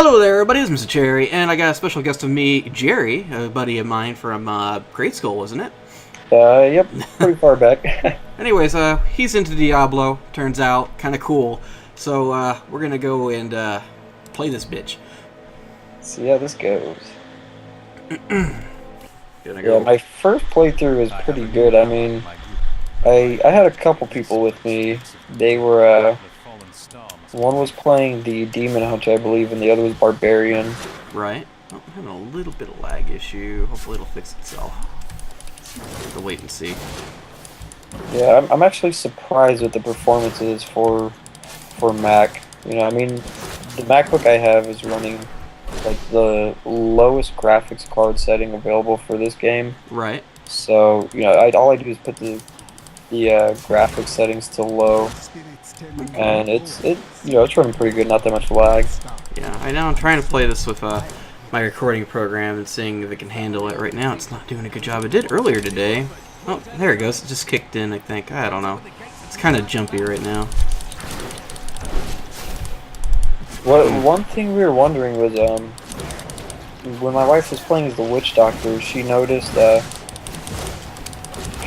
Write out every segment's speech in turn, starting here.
Hello there, everybody. It's Mr. Cherry, and I got a special guest of me, Jerry, a buddy of mine from grade school, wasn't it? Yep, pretty far back. Anyways, he's into Diablo. Turns out, kind of cool. So we're gonna go and play this bitch. See how this goes. Gonna Yeah, go. my first playthrough was pretty good. I mean, I had a couple people with me. They were one was playing the Demon Hunter, I believe, and the other was Barbarian. Right. Oh, I'm having a little bit of lag issue. Hopefully it'll fix itself. Have to wait and see. Yeah, I'm actually surprised with the performances for Mac. You know, I mean, the MacBook I have is running like the lowest graphics card setting available for this game. Right. So you know, all I do is put the graphics settings to low, and it's running pretty good. Not that much lag. Yeah, I know. I'm trying to play this with my recording program and seeing if it can handle it. Right now, it's not doing a good job. It did earlier today. Oh, there it goes. It just kicked in, I think. I don't know. It's kind of jumpy right now. One thing we were wondering was when my wife was playing as the Witch Doctor, she noticed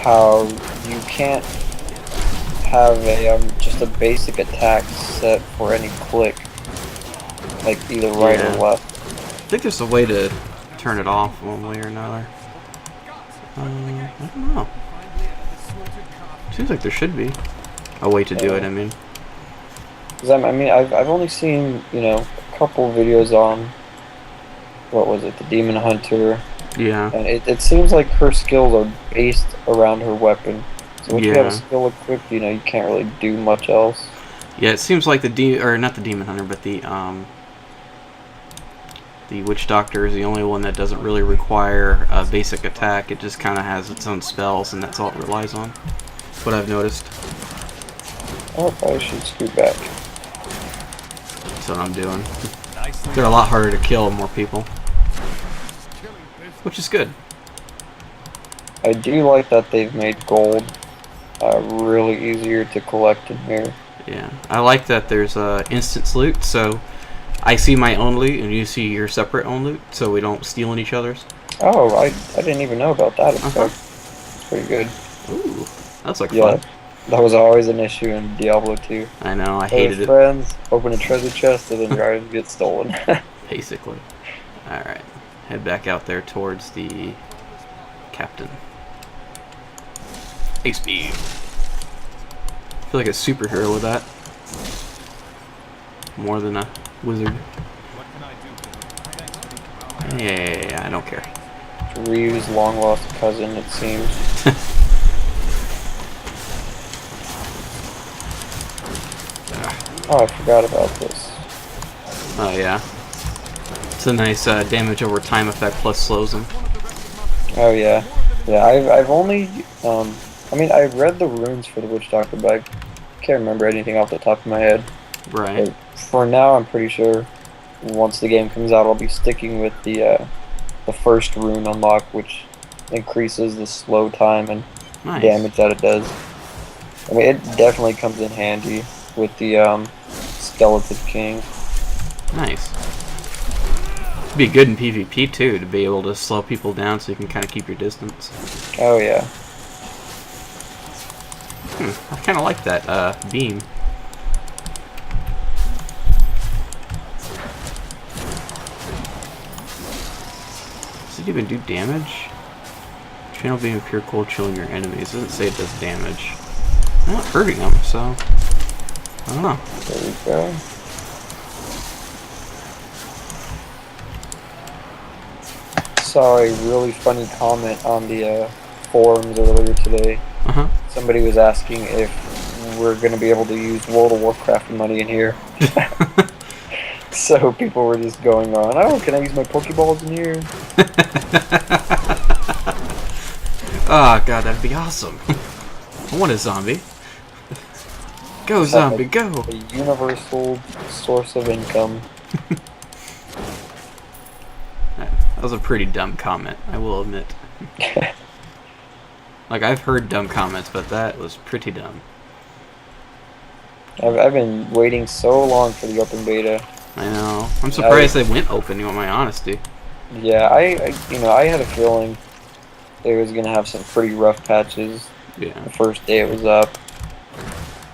how you can't have a just a basic attack set for any click, like either right or left. I think there's a way to turn it off one way or another. I don't know. Seems like there should be a way to do it. I mean, because I've only seen a couple videos on what was it, the Demon Hunter. Yeah. And it seems like her skills are based around her weapon. So once you have a skill equipped, you can't really do much else. Yeah, it seems like not the Demon Hunter, but the Witch Doctor is the only one that doesn't really require a basic attack. It just kind of has its own spells, and that's all it relies on. That's what I've noticed. Oh, I should scoot back. That's what I'm doing. They're a lot harder to kill more people, which is good. I do like that they've made gold really easier to collect in here. Yeah, I like that there's instant loot, so I see my own loot and you see your separate own loot, so we don't steal in each other's. Oh, I didn't even know about that. It's pretty good. Ooh, that's like fun. That was always an issue in Diablo 2. I know, I hated it. Friends, open a treasure chest, and then your items get stolen. Basically. Alright, head back out there towards the captain. XP. I feel like a superhero with that. More than a wizard. Yeah, I don't care. Ryu's long lost cousin, it seems. Oh, I forgot about this. Oh yeah. It's a nice damage over time effect plus slows them. Oh yeah. Yeah, I've only I read the runes for the Witch Doctor, but I can't remember anything off the top of my head. Right. But for now, I'm pretty sure once the game comes out, I'll be sticking with the first rune unlock, which increases the slow time and damage that it does. I mean, it definitely comes in handy with the Skeleton King. Nice. It'd be good in PvP too, to be able to slow people down so you can kind of keep your distance. Oh yeah. I kind of like that beam. Does it even do damage? Channel beam of pure cold chilling your enemies. It doesn't say it does damage. I'm not hurting them, so I don't know. There we go. Saw a really funny comment on the forums earlier today. Somebody was asking if we're going to be able to use World of Warcraft money in here. So people were just going on, oh, can I use my Pokeballs in here? Oh god, that'd be awesome. I want a zombie. Go zombie, go! A universal source of income. That was a pretty dumb comment, I will admit. Like, I've heard dumb comments, but that was pretty dumb. I've been waiting so long for the open beta. I know. I'm surprised they went open. You want my honesty? Yeah, I had a feeling they was gonna have some pretty rough patches. Yeah. The first day it was up.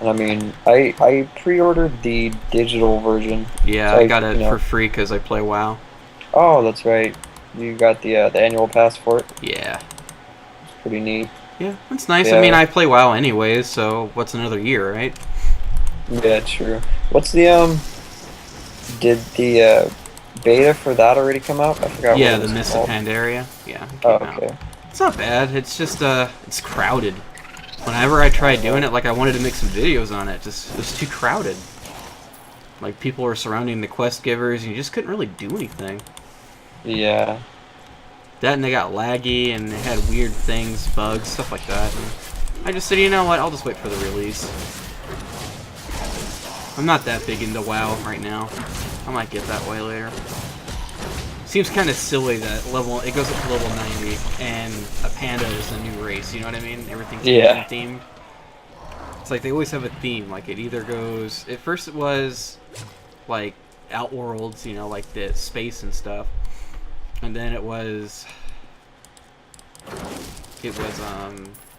And I mean, I pre-ordered the digital version. Yeah, So I got it for free because I play WoW. Oh, that's right. You got the annual pass for it? Yeah. It's pretty neat. Yeah, that's nice. Yeah. I mean, I play WoW anyways, so what's another year, right? Yeah, true. What's the did the beta for that already come out? I forgot. Yeah, what it the was Mists called. of Pandaria. Yeah, it Oh, came okay. out. It's not bad. It's just it's crowded. Whenever I tried doing it, like I wanted to make some videos on it, just it was too crowded. Like people were surrounding the quest givers, and you just couldn't really do anything. Yeah. That and they got laggy, and they had weird things, bugs, stuff like that. And I just said, you know what? I'll just wait for the release. I'm not that big into WoW right now. I might get that way later. Seems kind of silly that it goes up to level 90, and a panda is a new race. You know what I mean? Everything's themed. It's like they always have a theme. Like it either goes. At first, it was like Outworlds, you know, like the space and stuff, and then it was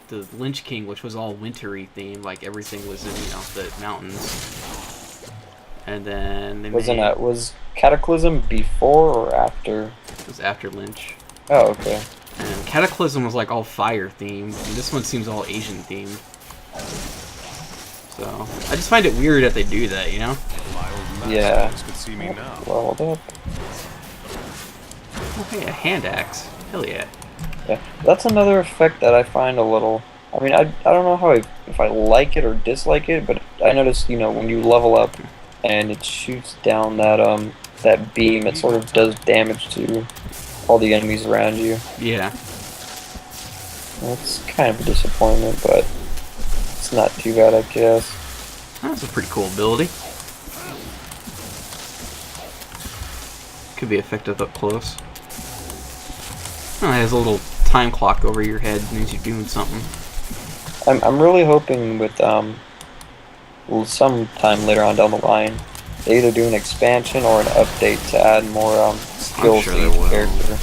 the Lynch King, which was all wintry themed. Like everything was in the mountains. And then they was Cataclysm before or after? It was after Lynch. Oh, okay. And Cataclysm was like all fire themed, and this one seems all Asian themed. So I just find it weird that they do that, you know? Yeah. Could see me now. Leveled up. Oh hey, a hand axe. Hell yeah. Yeah, that's another effect that I find a little. I mean, I don't know if I like it or dislike it, but I noticed when you level up and it shoots down that beam, it sort of does damage to all the enemies around you. Yeah. That's kind of a disappointment, but it's not too bad, I guess. That's a pretty cool ability. Could be effective up close. Oh, it has a little time clock over your head. It means you're doing something. I'm really hoping with sometime later on down the line, they either do an expansion or an update to add more skills to each character.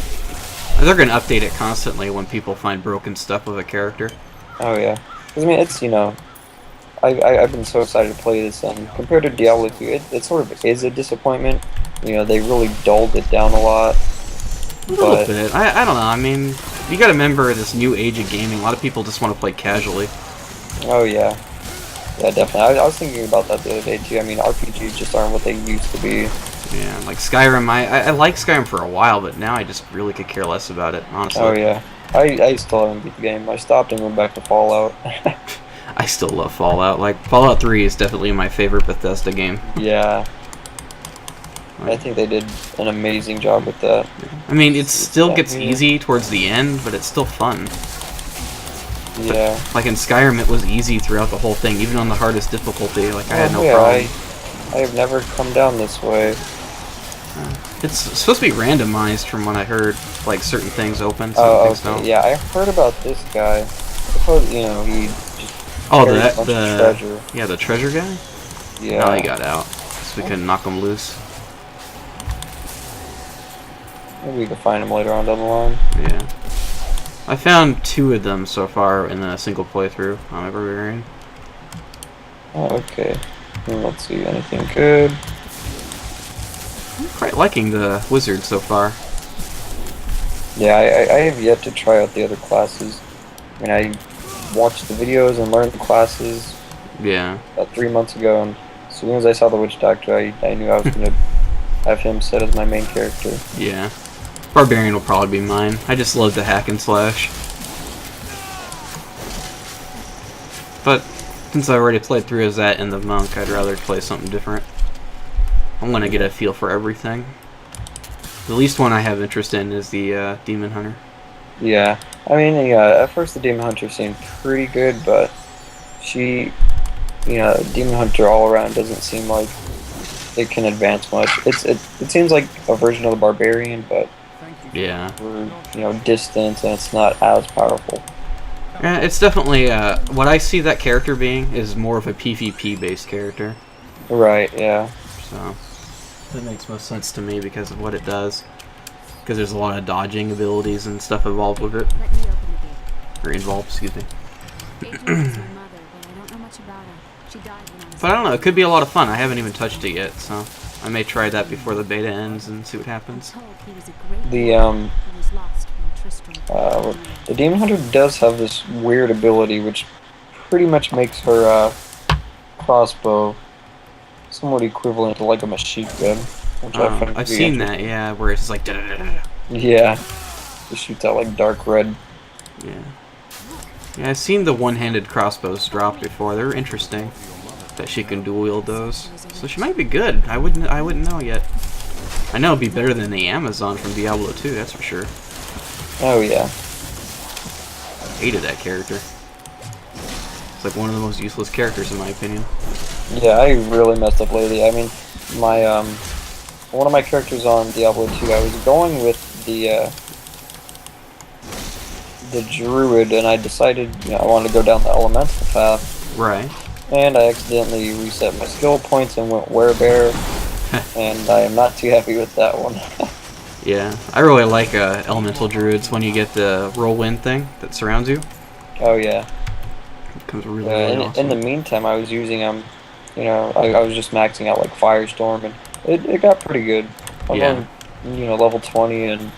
They're gonna update it constantly when people find broken stuff with a character. Oh yeah, 'cause, I mean it's I've been so excited to play this, and compared to Diablo 2, it sort of is a disappointment. They really dulled it down a lot. A little bit. I don't know. I mean, you gotta remember this new age of gaming. A lot of people just want to play casually. Oh yeah. Yeah, definitely. I was thinking about that the other day too. I mean, RPGs just aren't what they used to be. Yeah, like Skyrim. I liked Skyrim for a while, but now I just really could care less about it, honestly. Oh yeah. I still haven't beat the game. I stopped and went back to Fallout. I still love Fallout. Like, Fallout 3 is definitely my favorite Bethesda game. Yeah. I think they did an amazing job with that. I mean, it still gets easy towards the end, but it's still fun. Yeah. But, like in Skyrim, it was easy throughout the whole thing, even on the hardest difficulty. Like, I had no yeah, problem. I have never come down this way. It's supposed to be randomized from what I heard. Like, certain things open, Oh, things don't. yeah, I heard about this guy. I suppose, he just carries a bunch of treasure. Yeah, the treasure guy? Yeah. Oh, he got out. So we couldn't knock him loose. Maybe we can find him later on down the line. Yeah. I found 2 of them so far in a single playthrough on my barbarian. Oh, okay. Let's see, anything good? I'm quite liking the wizard so far. Yeah, I have yet to try out the other classes. I mean, I watched the videos and learned the classes Yeah. about 3 months ago, and as soon as I saw the witch doctor, I knew I was going to have him set as my main character. Yeah. Barbarian will probably be mine. I just love the hack and slash. But since I already played through as that and the monk, I'd rather play something different. I want to get a feel for everything. The least one I have interest in is the Demon Hunter. Yeah, I mean, at first the Demon Hunter seemed pretty good, but she, Demon Hunter all around doesn't seem like it can advance much. It seems like a version of the Barbarian, but yeah, for distance, and it's not as powerful. Yeah, it's definitely what I see that character being is more of a PvP based character. Right. Yeah. So That makes most sense to me because of what it does. Because there's a lot of dodging abilities and stuff involved with it. Let me open the gate. Or involved, excuse me. Adrian is my mother, but I don't know much about her. She died when I was But I don't know, it could be a lot of fun. I haven't even touched it yet, so I may try that before the beta ends and see what happens. told he was a great The warrior who was lost when Tristram the Demon Hunter does have this weird ability which pretty much makes her crossbow somewhat equivalent to like a machine gun, which I find I've to be seen that, yeah, where it's like da-da-da-da. Yeah, it shoots out like dark red. Yeah. Yeah, I've seen the one-handed crossbows drop before. They're interesting. That she can dual wield those. So she might be good. I wouldn't know yet. I know it'd be better than the Amazon from Diablo 2, that's for sure. Oh yeah. Hated that character. It's like one of the most useless characters in my opinion. Yeah, I really messed up lately. I mean, my one of my characters on Diablo 2, I was going with the druid, and I decided I wanted to go down the elemental path. Right. And I accidentally reset my skill points and went werebear, and I am not too happy with that one. Yeah, I really like elemental druids when you get the whirlwind thing that surrounds you. Oh yeah. It comes really awesome. In the meantime, I was using I was just maxing out like Firestorm, and it got pretty good. I was on, level 20, and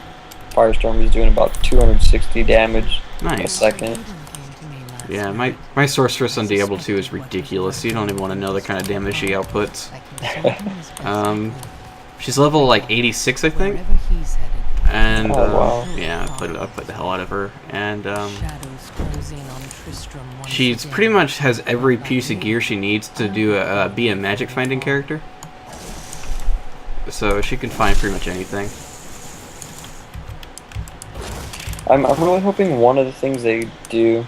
Firestorm was doing about 260 damage a second. Yeah, my sorceress on Diablo 2 is ridiculous. You don't even want to know the kind of damage she outputs. She's level like 86, I think. And yeah, I played the hell out of her. And she's pretty much has every piece of gear she needs to do be a magic finding character. So she can find pretty much anything. I'm really hoping one of the things they do,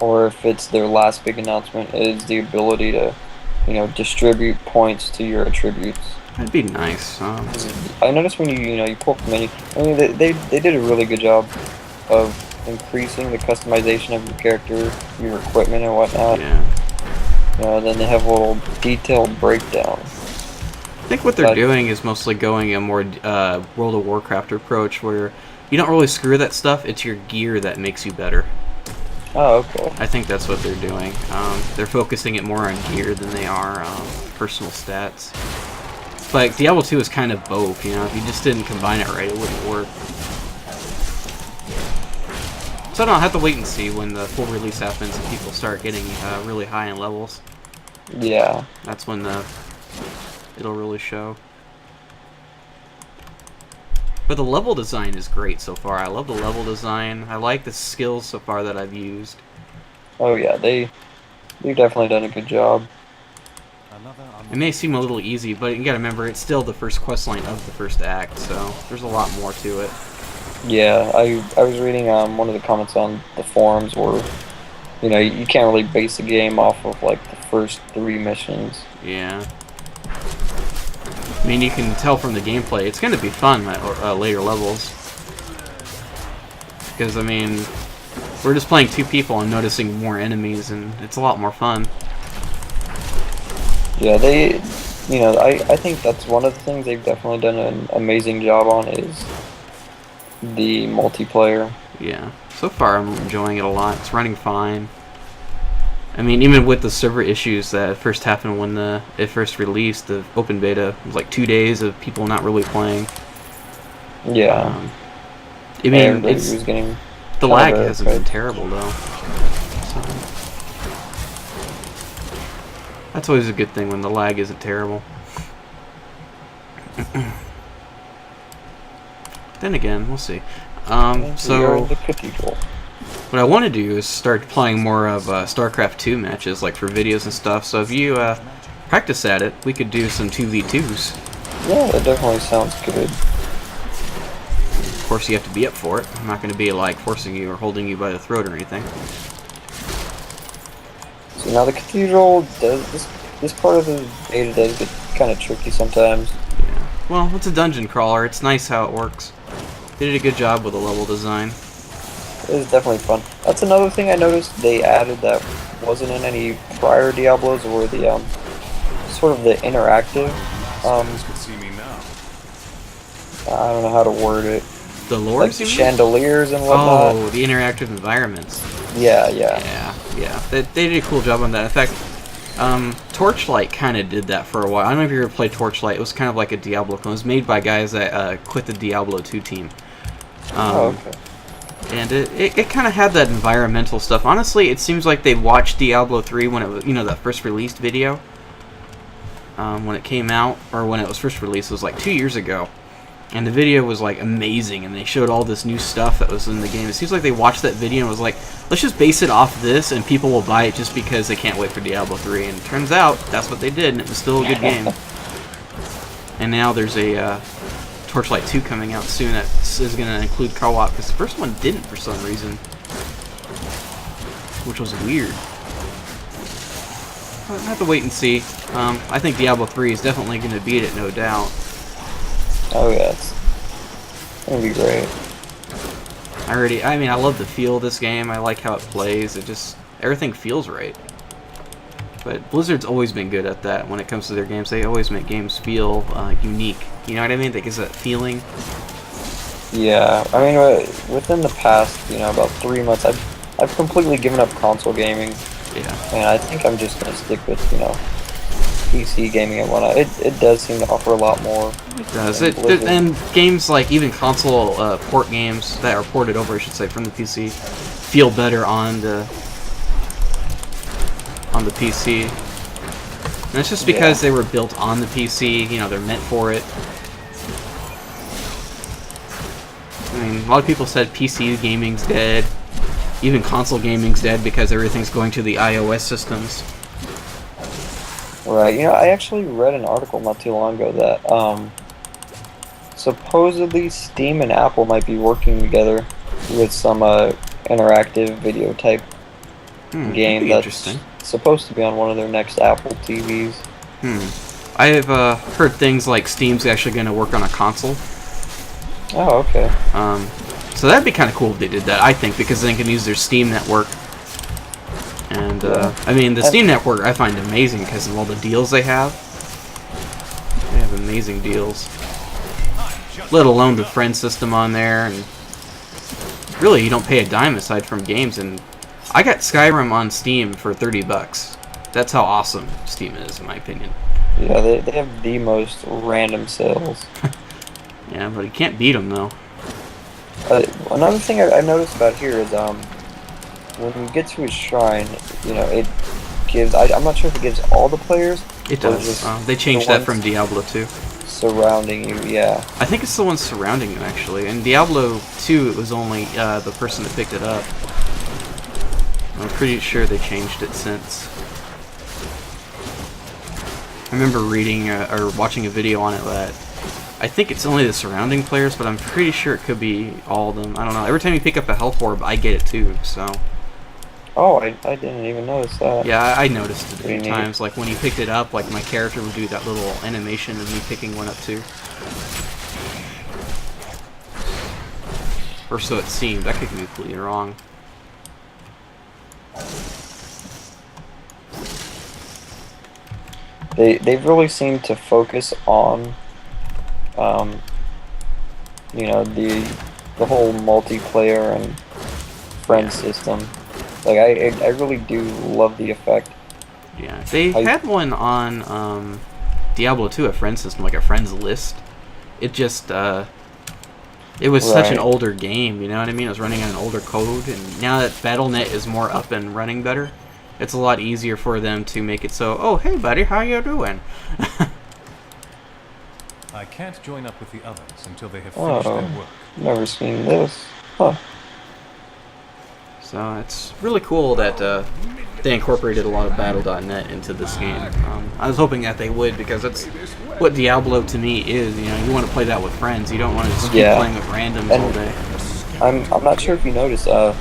or if it's their last big announcement, is the ability to, distribute points to your attributes. That'd be nice. I noticed when you pull up the menu, I mean, they did a really good job of increasing the customization of your character, your equipment and whatnot. Yeah. Then they have a little detailed breakdown. I think what they're doing is mostly going a more World of Warcraft approach, where you don't really screw that stuff. It's your gear that makes you better. Oh, okay. I think that's what they're doing. They're focusing it more on gear than they are personal stats. But Diablo 2 is kind of both, if you just didn't combine it right, it wouldn't work. So I don't know, I'll have to wait and see when the full release happens and people start getting really high in levels. Yeah. That's when it'll really show. But the level design is great so far. I love the level design. I like the skills so far that I've used. Oh yeah, they've definitely done a good job. It may seem a little easy, but you gotta remember it's still the first questline of the first act, so there's a lot more to it. Yeah, I was reading one of the comments on the forums where you can't really base the game off of like the first 3 missions. Yeah. I mean, you can tell from the gameplay, it's going to be fun at later levels. Because, I mean, we're just playing 2 people and noticing more enemies, and it's a lot more fun. Yeah, I think that's one of the things they've definitely done an amazing job on is the multiplayer. Yeah, so far I'm enjoying it a lot. It's running fine. I mean, even with the server issues that first happened when it first released, the open beta, it was like 2 days of people not really playing. Yeah. I mean, the lag hasn't been terrible, though. So, that's always a good thing when the lag isn't terrible. Then again, we'll see. So the cathedral. What I want to do is start playing more of StarCraft 2 matches, like for videos and stuff. So if you practice at it, we could do some 2v2s. Yeah, that definitely sounds good. Of course, you have to be up for it. I'm not going to be like forcing you or holding you by the throat or anything. So now the cathedral does this part of the beta does get kind of tricky sometimes. Yeah. Well, it's a dungeon crawler. It's nice how it works. They did a good job with the level design. It is definitely fun. That's another thing I noticed they added that wasn't in any prior Diablos, were the sort of the interactive I don't know how to word it. The lores, like the chandeliers and whatnot. Oh, the interactive environments. Yeah. Yeah. They did a cool job on that. In fact, Torchlight kind of did that for a while. I don't know if you ever played Torchlight. It was kind of like a Diablo clone. It was made by guys that quit the Diablo 2 team. Okay. And it kind of had that environmental stuff. Honestly, it seems like they watched Diablo 3 when it was, that first released video. When it came out, or when it was first released, it was like 2 years ago. And the video was like amazing, and they showed all this new stuff that was in the game. It seems like they watched that video and was like, let's just base it off this, and people will buy it just because they can't wait for Diablo 3. And it turns out that's what they did, and it was still a good game. And now there's a Torchlight 2 coming out soon that is going to include co-op, because the first one didn't for some reason, which was weird. I'll have to wait and see. I think Diablo 3 is definitely going to beat it, no doubt. Oh yeah, it's gonna be great. I love the feel of this game. I like how it plays. Everything feels right. But Blizzard's always been good at that when it comes to their games. They always make games feel unique. You know what I mean? That gives that feeling. Yeah, I mean, within the past, about 3 months, I've completely given up console gaming. Yeah. And I think I'm just gonna stick with, PC gaming and whatnot. It does seem to offer a lot more. It does. And games like even console port games that are ported over, I should say, from the PC, feel better on the PC. And it's just because they were built on the PC. They're meant for it. I mean, a lot of people said PC gaming's dead. Even console gaming's dead because everything's going to the iOS systems. Right. I actually read an article not too long ago that supposedly Steam and Apple might be working together with some interactive video type game that's supposed to be on one of their next Apple TVs. I have heard things like Steam's actually going to work on a console. Oh, okay. So that'd be kind of cool if they did that, I think, because they can use their Steam network. And, I mean, the Steam network I find amazing because of all the deals they have. They have amazing deals. Let alone the friend system on there. And really, you don't pay a dime aside from games. And I got Skyrim on Steam for $30. That's how awesome Steam is, in my opinion. Yeah, they have the most random sales. Yeah, but you can't beat them, though. Another thing I noticed about here is, when you get to a shrine, it gives... I'm not sure if it gives all the players. It does. They changed that from Diablo 2. Surrounding you, yeah. I think it's the ones surrounding you, actually. In Diablo 2, it was only the person that picked it up. I'm pretty sure they changed it since. I remember reading or watching a video on it that I think it's only the surrounding players, but I'm pretty sure it could be all of them. I don't know. Every time you pick up a health orb, I get it too, so... Oh, I didn't even notice that. Yeah, I noticed it a few times. Like, when you picked it up, like, my character would do that little animation of me picking one up too. Or so it seemed. I could be completely wrong. They've really seemed to focus on, the whole multiplayer and friend system. Like, I really do love the effect. Yeah, they had one on Diablo 2, a friend system, like a friends list. It just, it was such an older game, you know what I mean? It was running on an older code, and now that Battle.net is more up and running better, it's a lot easier for them to make it so, oh, hey buddy, how you doing? I can't join up with the others until they have finished their work. Never seen this. Huh. So it's really cool that they incorporated a lot of Battle.net into this game. I was hoping that they would, because that's what Diablo to me is. You want to play that with friends. You don't want to just keep playing with randoms all day. I'm not sure if you noticed, the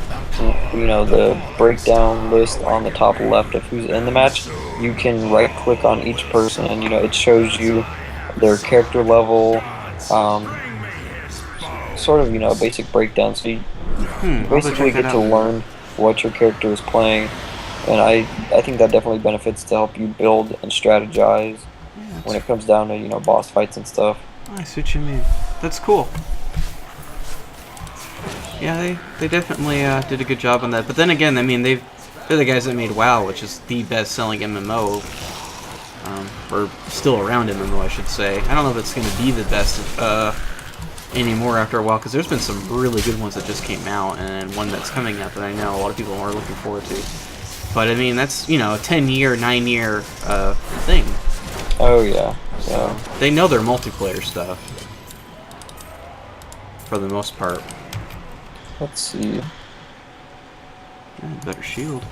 breakdown list on the top left of who's in the match. You can right-click on each person, and it shows you their character level, sort of a basic breakdown. So you basically get to learn what your character is playing, and I think that definitely benefits to help you build and strategize when it comes down to boss fights and stuff. I see what you mean. That's cool. Yeah, they definitely did a good job on that. But then again, I mean, they're the guys that made WoW, which is the best-selling MMO, or still around MMO, I should say. I don't know if it's going to be the best anymore after a while, because there's been some really good ones that just came out, and one that's coming out that I know a lot of people are looking forward to. But I mean, that's, you know, a 10-year, 9-year thing. Oh yeah. So they know their multiplayer stuff for the most part. Let's see. Yeah, better shield.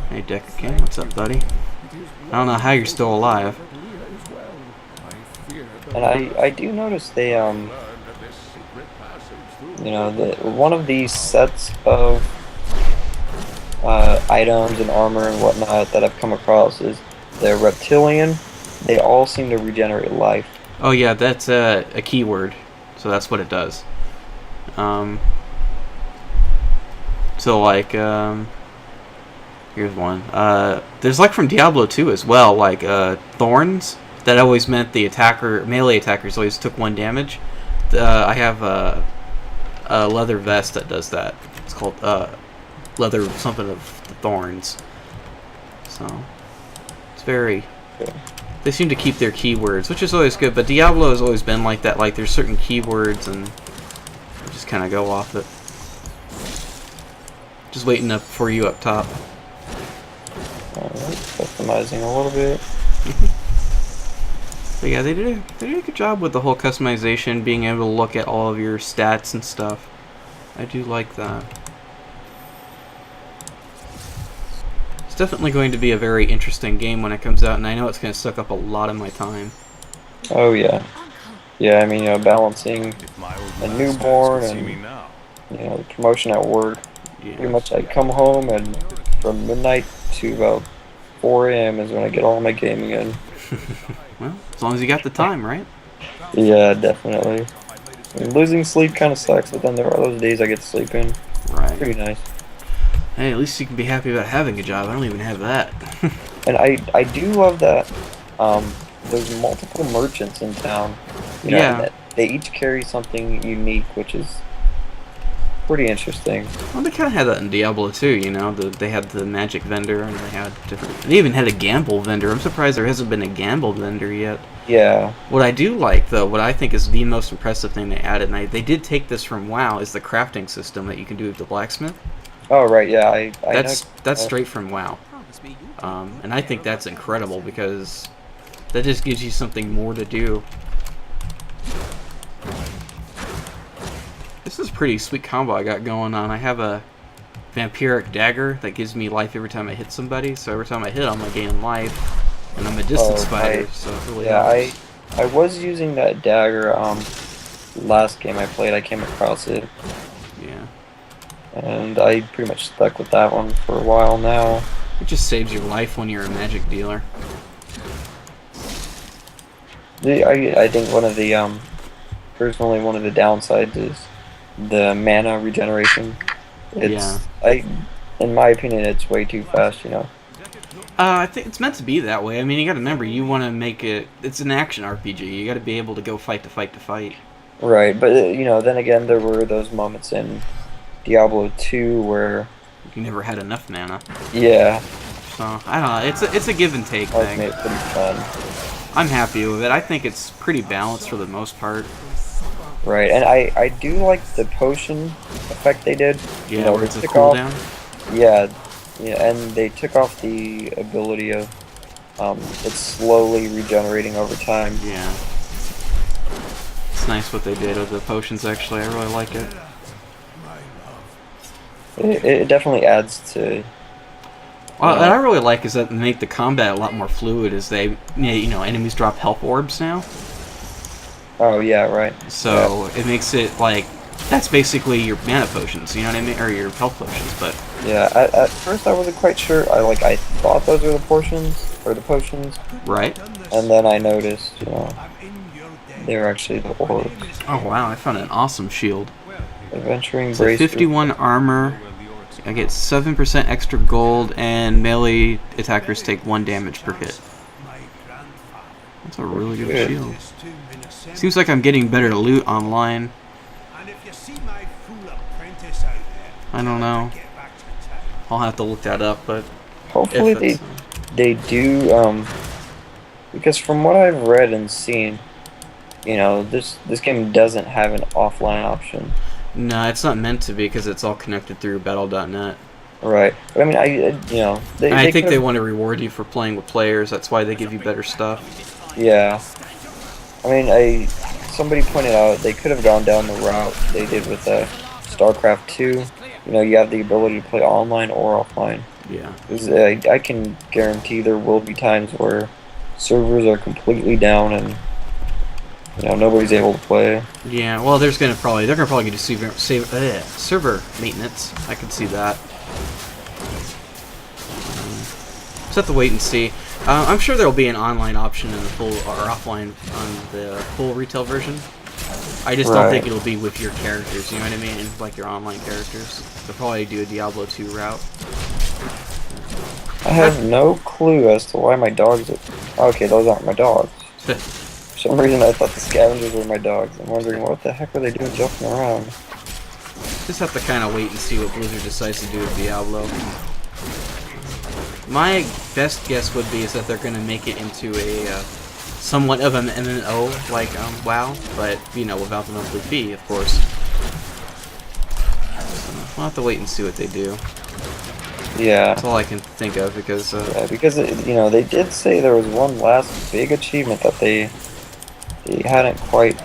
Hey, Decker King, what's up, buddy? I don't know how you're still alive. And I do notice they you know, one of these sets of items and armor and whatnot that I've come across is the reptilian. They all seem to regenerate life. Oh yeah, that's a keyword, so that's what it does. So like, here's one. There's like from Diablo 2 as well, like thorns. That always meant the melee attackers always took 1 damage. I have a leather vest that does that. It's called leather something of the thorns. So it's very. They seem to keep their keywords, which is always good. But Diablo has always been like that. Like there's certain keywords and you just kind of go off it. Just waiting up for you up top. Alright, customizing a little bit. But yeah, they did a good job with the whole customization, being able to look at all of your stats and stuff. I do like that. It's definitely going to be a very interesting game when it comes out, and I know it's going to suck up a lot of my time. Oh yeah. Yeah, I mean, you know, balancing a newborn and, you know, the promotion at work. Yeah. Pretty much I come home and from midnight to about 4 a.m. is when I get all my gaming in. Well, as long as you got the time, right? Yeah, definitely. And losing sleep kind of sucks, but then there are those days I get to sleep in. Right. Pretty nice. Hey, at least you can be happy about having a job. I don't even have that. And I do love that there's multiple merchants in town. You know, Yeah. and they each carry something unique, which is pretty interesting. Well, they kind of had that in Diablo too, you know. They had the magic vendor, and they had different. They even had a gamble vendor. I'm surprised there hasn't been a gamble vendor yet. Yeah. What I do like, though, what I think is the most impressive thing they added, and they did take this from WoW, is the crafting system that you can do with the blacksmith. Oh right, yeah. That's straight from WoW, and I think that's incredible because that just gives you something more to do. This is a pretty sweet combo I got going on. I have a vampiric dagger that gives me life every time I hit somebody, so every time I hit them I gain life, and I'm a distance fighter, so it really helps. I was using that dagger last game I played. I came across it. Yeah. And I pretty much stuck with that one for a while now. It just saves your life when you're a magic dealer. I think personally one of the downsides is the mana regeneration. In my opinion, it's way too fast, you know. I think it's meant to be that way. I mean, you got to remember, you want to make it. It's an action RPG. You got to be able to go fight to fight to fight. Right, but you know, then again, there were those moments in Diablo 2 where you never had enough mana. Yeah. So I don't know. It's a give and take thing. Made it pretty fun. I'm happy with it. I think it's pretty balanced for the most part. Right, and I do like the potion effect they did. Yeah, you know, where it's a cooldown. Yeah, and they took off the ability of it's slowly regenerating over time. Yeah. It's nice what they did with the potions, actually. I really like it. It definitely adds to... Well, what I really like is that they make the combat a lot more fluid as they, you know, enemies drop health orbs now. Oh, yeah, right. So it makes it like, that's basically your mana potions, you know what I mean? Or your health potions, but... Yeah, at first I wasn't quite sure. I thought those were the potions. Right. And then I noticed, you know, they were actually the orbs. Oh, wow, I found an awesome shield. Adventuring so 51 armor, I get 7% extra gold, and melee attackers take 1 damage per hit. That's a really good shield. Seems like I'm getting better loot online. I don't know. I'll have to look that up, but hopefully they do. Because from what I've read and seen, you know, this game doesn't have an offline option. No, it's not meant to be because it's all connected through Battle.net. Right. But I mean, you know, I think they want to reward you for playing with players. That's why they give you better stuff. Yeah. I mean, somebody pointed out they could have gone down the route they did with StarCraft 2. You know, you have the ability to play online or offline. Yeah. 'Cause, I can guarantee there will be times where servers are completely down and, you know, nobody's able to play. Yeah. Well, they're gonna probably get to server maintenance. I can see that. Just have to wait and see. I'm sure there will be an online option in the full or offline on the full retail version. I just don't think it'll be with your characters. You know what I mean? Like your online characters. They'll probably do a Diablo 2 route. I have no clue as to why my dogs are... Okay, those aren't my dogs. For some reason I thought the scavengers were my dogs. I'm wondering what the heck are they doing jumping around? Just have to kind of wait and see what Blizzard decides to do with Diablo. My best guess would be is that they're going to make it into a somewhat of an MMO like WoW, but you know, without the monthly fee, of course. We'll have to wait and see what they do. Yeah. That's all I can think of because. Yeah, because you know, they did say there was one last big achievement that they hadn't quite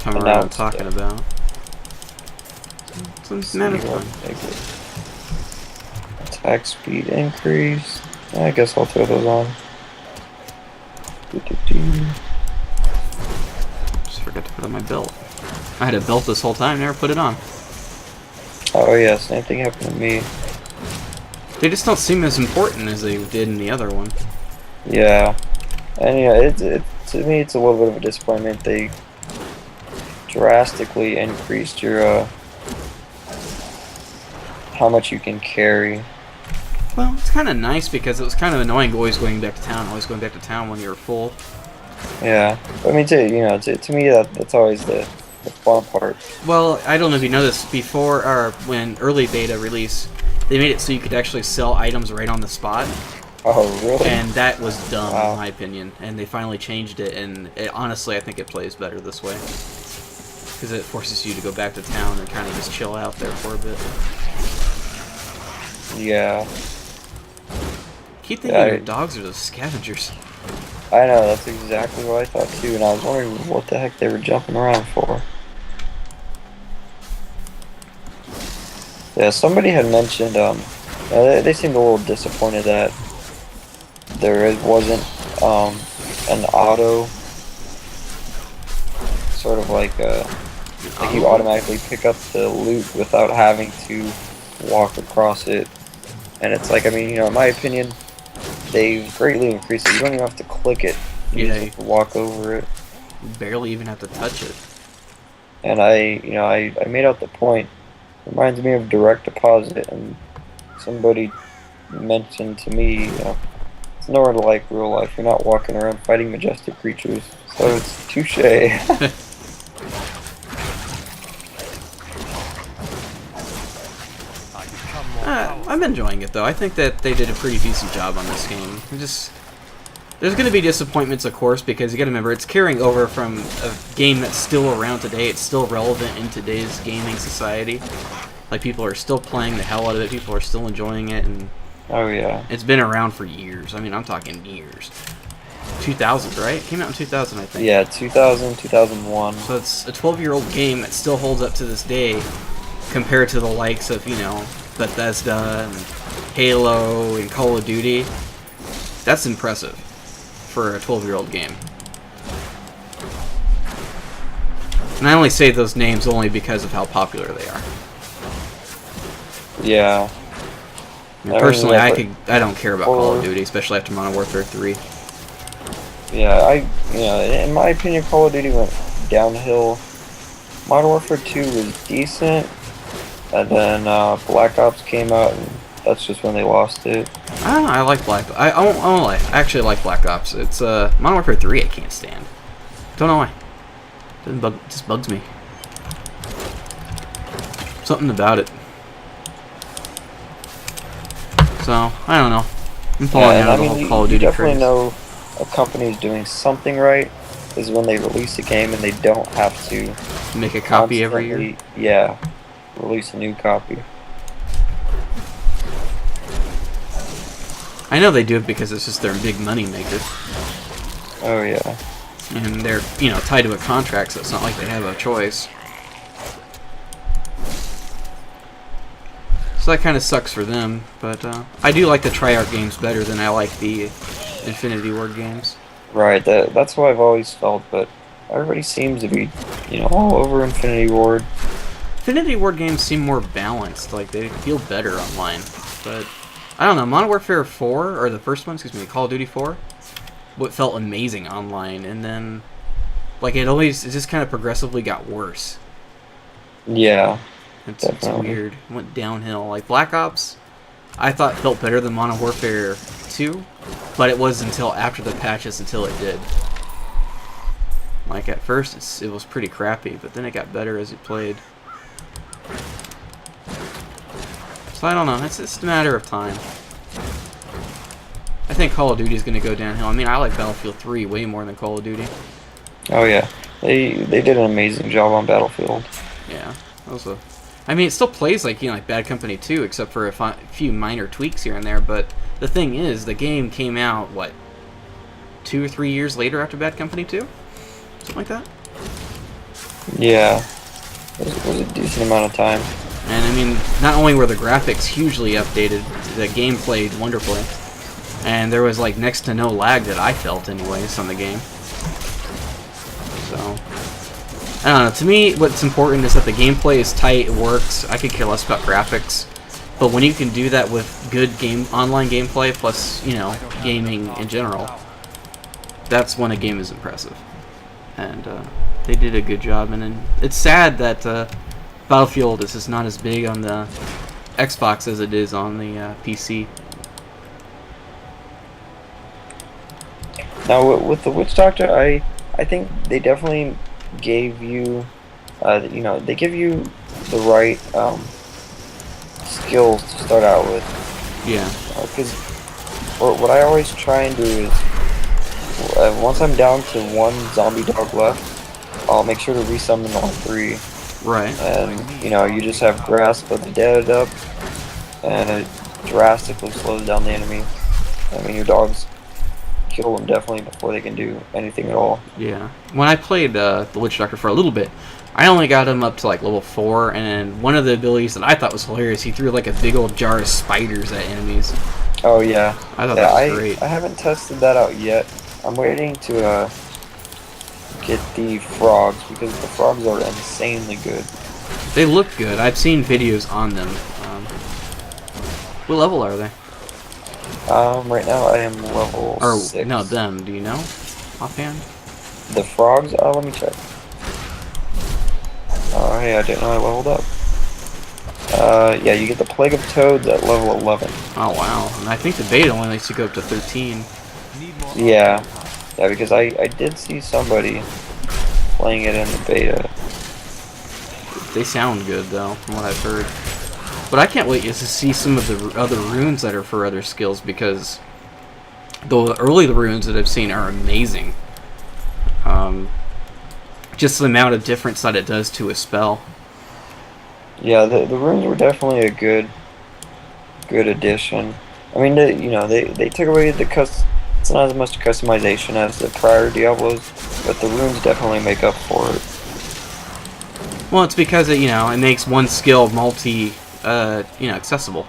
come around talking about. Some fun. Attack speed increase. I guess I'll throw those on. Just forgot to put on my belt. I had a belt this whole time, never put it on. Oh yeah, same thing happened to me. They just don't seem as important as they did in the other one. Yeah, and yeah, to me it's a little bit of a disappointment. They drastically increased your how much you can carry. Well, it's kind of nice because it was kind of annoying always going back to town when you were full. Yeah, I mean, to me that's always the fun part. Well, I don't know if you know this, before or when early beta release, they made it so you could actually sell items right on the spot. Oh, really? And that was dumb, in my opinion. And they finally changed it, and honestly, I think it plays better this way. Because it forces you to go back to town and kind of just chill out there for a bit. Yeah. Keep thinking your dogs are those scavengers. I know, that's exactly what I thought too, and I was wondering what the heck they were jumping around for. Yeah, somebody had mentioned, they seemed a little disappointed that there wasn't an auto, sort of like you automatically pick up the loot without having to walk across it. And it's like, I mean, you know, in my opinion, they've greatly increased it. You don't even have to click it. You just have to walk over it. You barely even have to touch it. And I made out the point. It reminds me of direct deposit, and somebody mentioned to me, you know, it's nowhere like real life. You're not walking around fighting majestic creatures. So it's touche. I'm enjoying it though. I think that they did a pretty decent job on this game. There's going to be disappointments, of course, because you got to remember it's carrying over from a game that's still around today. It's still relevant in today's gaming society. Like, people are still playing the hell out of it. People are still enjoying it, and oh yeah, it's been around for years. I mean, I'm talking years. 2000, right? It came out in 2000, I think. Yeah, 2000, 2001. So it's a 12-year-old game that still holds up to this day, compared to the likes of, you know, Bethesda and Halo and Call of Duty. That's impressive for a 12-year-old game. And I only say those names only because of how popular they are. Yeah. Personally, I don't care about Call of Duty, especially after Modern Warfare 3. Yeah, in my opinion, Call of Duty went downhill. Modern Warfare 2 was decent, and then Black Ops came out, and that's just when they lost it. I don't know, I won't lie. I actually like Black Ops. It's Modern Warfare 3 I can't stand. Don't know why. Just bugs me. Something about it. So, I don't know. I'm falling out of the whole Call of Duty you definitely craze. know a company is doing something right is when they release a game and they don't have to Make a copy every year? Yeah, release a new copy. I know they do it because it's just their big money maker. Oh yeah. And they're, tied to a contract, so it's not like they have a choice. So that kind of sucks for them, but I do like the Treyarch games better than I like the Infinity Ward games. Right, that's what I've always felt, but everybody seems to be, all over Infinity Ward. Infinity Ward games seem more balanced, like they feel better online. But I don't know, Modern Warfare 4, or the first one, Call of Duty 4, what felt amazing online, and then like it just kind of progressively got worse. Yeah. It's weird. It went downhill. Like Black Ops, I thought felt better than Modern Warfare 2, but it was until after the patches until it did. Like at first it was pretty crappy, but then it got better as it played. So I don't know. It's just a matter of time. I think Call of Duty is going to go downhill. I mean, I like Battlefield 3 way more than Call of Duty. Oh yeah, they did an amazing job on Battlefield. Yeah, that was I mean, it still plays like like Bad Company 2, except for a few minor tweaks here and there. But the thing is, the game came out what 2 or 3 years later after Bad Company 2, something like that. Yeah, it was a decent amount of time. And I mean, not only were the graphics hugely updated, the game played wonderfully, and there was like next to no lag that I felt, anyways, on the game. So. I don't know, to me, what's important is that the gameplay is tight, it works, I could care less about graphics, but when you can do that with good online gameplay, plus, gaming in general, that's when a game is impressive. And, they did a good job, and then it's sad that, Battlefield is just not as big on the Xbox as it is on the, PC. Now, with the Witch Doctor, I think they definitely gave you, they give you the right skills to start out with. Yeah. Because what I always try and do is, once I'm down to one zombie dog left, I'll make sure to resummon all 3. Right. And, you just have Grasp of the Dead up, and it drastically slows down the enemy. I mean, your dogs kill them definitely before they can do anything at all. Yeah. When I played the Witch Doctor for a little bit, I only got him up to like level 4, and one of the abilities that I thought was hilarious, he threw like a big old jar of spiders at enemies. Oh yeah. I thought that was great. I haven't tested that out yet. I'm waiting to get the frogs, because the frogs are insanely good. They look good. I've seen videos on them. What level are they? Right now I am level 6. No, them. Do you know? Offhand? The frogs? Let me check. Oh, hey, I didn't know I leveled up. Yeah, you get the Plague of Toads at level 11. Oh, wow. And I think the beta only lets you go up to 13. Yeah. Yeah, because I did see somebody playing it in the beta. They sound good, though, from what I've heard. But I can't wait to see some of the other runes that are for other skills, because the early runes that I've seen are amazing. Just the amount of difference that it does to a spell. Yeah, the runes were definitely a good addition. I mean, they took away it's not as much customization as the prior Diablos, but the runes definitely make up for it. Well, it's because it makes one skill accessible.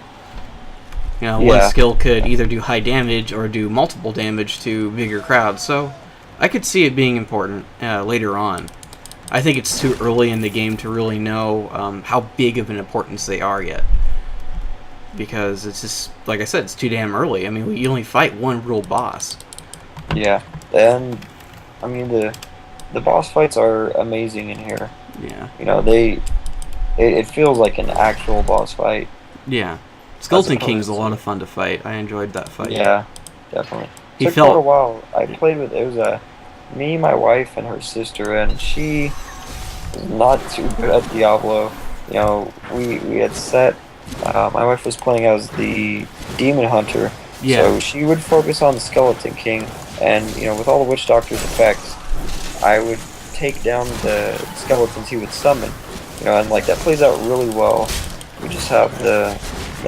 One skill could either do high damage or do multiple damage to bigger crowds, so I could see it being important later on. I think it's too early in the game to really know how big of an importance they are yet. Because it's just, like I said, it's too damn early. I mean, you only fight one real boss. Yeah, and I mean the boss fights are amazing in here. Yeah. It feels like an actual boss fight. Yeah. Skeleton King's a lot of fun to fight. I enjoyed that fight. Yeah, definitely. He took felt quite a while. I played with, it was me, my wife, and her sister, and she is not too good at Diablo. You know, we had set. My wife was playing as the demon hunter, Yeah. so she would focus on the Skeleton King, and you know, with all the Witch Doctor's effects, I would take down the skeletons he would summon. You know, and like that plays out really well. We just have the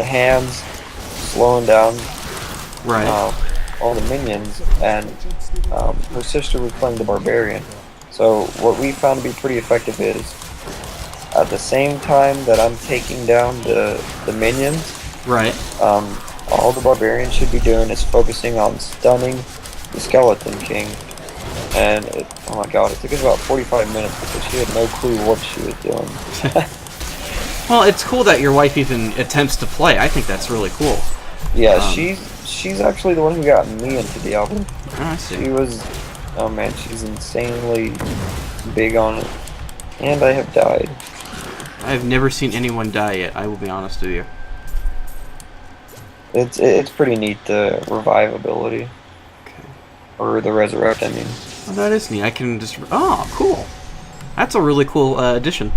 hands slowing down Right. all the minions, and her sister was playing the barbarian. So what we found to be pretty effective is at the same time that I'm taking down the minions, Right. all the barbarian should be doing is focusing on stunning the Skeleton King. And oh my god, it took us about 45 minutes because she had no clue what she was doing. Well, it's cool that your wife even attempts to play. I think that's really cool. Yeah, she's actually the one who got me into Diablo. Oh, I see. She was, oh man, she's insanely big on it. And I have died. I've never seen anyone die yet, I will be honest with you. It's pretty neat, the revive ability. Okay. Or the resurrect, I mean. Oh, that is neat. I can just... Oh, cool. That's a really cool addition.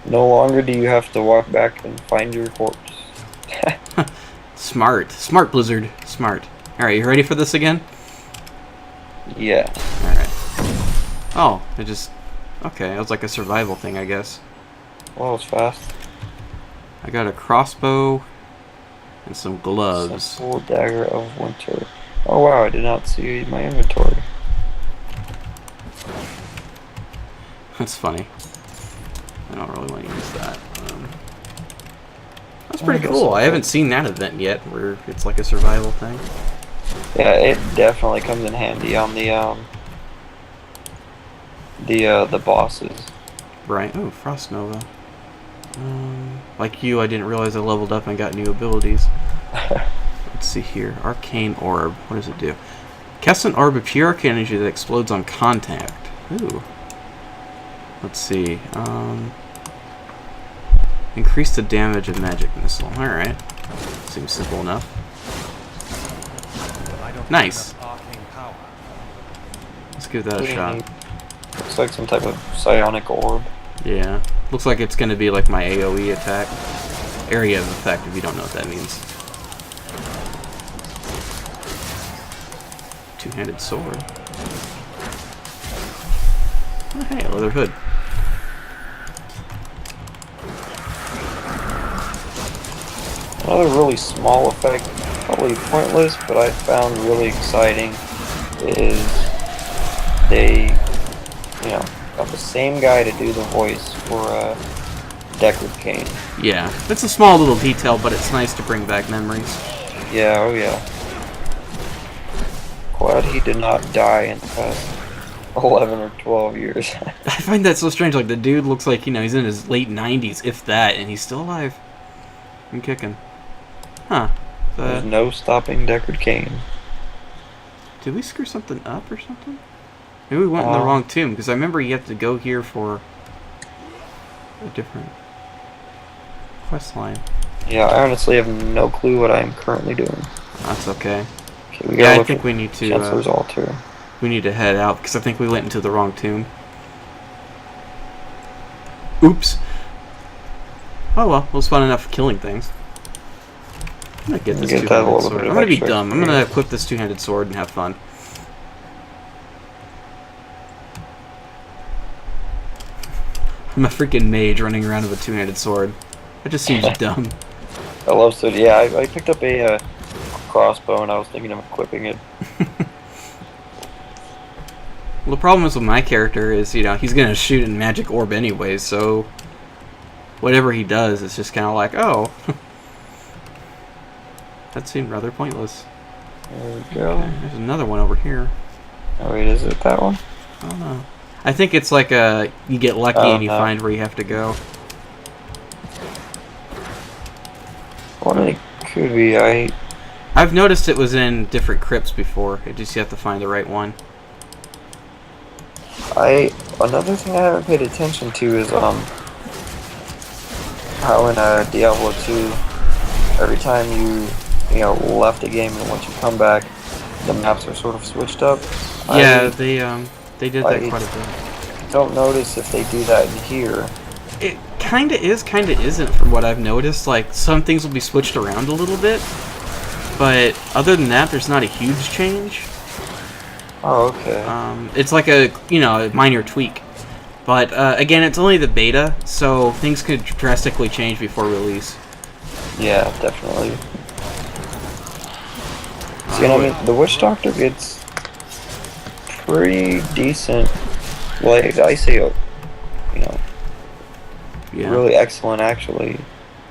No longer do you have to walk back and find your corpse. Smart. Smart, Blizzard. Smart. Alright, you ready for this again? Yeah. Alright. Oh, it just... Okay, it was like a survival thing, I guess. Well, it was fast. I got a crossbow and some gloves. Simple dagger of winter. Oh wow, I did not see my inventory. That's funny. I don't really want to use that. That's pretty cool. I haven't seen that event yet, where it's like a survival thing. Yeah, it definitely comes in handy on the bosses. Right. Oh, Frost Nova. Like you, I didn't realize I leveled up and got new abilities. Let's see here. Arcane Orb. What does it do? Cast an orb of pure arcane energy that explodes on contact. Ooh. Let's see. Increase the damage of magic missile. Alright. Seems simple enough. Nice. Let's give that a shot. Looks like some type of psionic orb. Yeah. Looks like it's going to be like my AoE attack. Area of effect, if you don't know what that means. Two-handed sword. Oh, hey, leather hood. Another really small effect, probably pointless, but I found really exciting, is they, you know, got the same guy to do the voice for Deckard Cain. Yeah, it's a small little detail, but it's nice to bring back memories. Yeah, oh yeah. Glad he did not die in the past 11 or 12 years. I find that so strange. Like, the dude looks like, you know, he's in his late 90s, if that, and he's still alive and kicking. Huh. There's no stopping Deckard Cain. Did we screw something up or something? Maybe we went in the wrong tomb, because I remember you have to go here for a different quest line. Yeah, I honestly have no clue what I am currently doing. That's okay. Okay, we gotta I look think at we need to. Chancellor's Altar. We need to head out because I think we went into the wrong tomb. Oops. Oh well, it was fun enough killing things. I'm gonna get this two-handed sword. I'm gonna be dumb. I'm gonna equip this two-handed sword and have fun. I'm a freaking mage running around with a two-handed sword. That just seems dumb. I love sword. Yeah, I picked up a crossbow and I was thinking of equipping it. Well, the problem is with my character is, you know, he's gonna shoot in magic orb anyways, so whatever he does, it's just kind of like, oh. That seemed rather pointless. There we go. Okay, there's another one over here. Oh wait, is it that one? I don't know. I think it's like you get lucky and you find where you have to go. What it could be, I've noticed it was in different crypts before. It just you have to find the right one. Another thing I haven't paid attention to is how in Diablo 2, every time you left the game and once you come back, the maps are sort of switched up. Yeah, they did that quite a bit. Don't notice if they do that in here. It kinda is, kinda isn't from what I've noticed. Like, some things will be switched around a little bit, but other than that, there's not a huge change. Oh, okay. It's like a, a minor tweak. But, again, it's only the beta, so things could drastically change before release. Yeah, definitely. See, I mean, the Witch Doctor gets pretty decent, like I say, Yeah. really excellent, actually,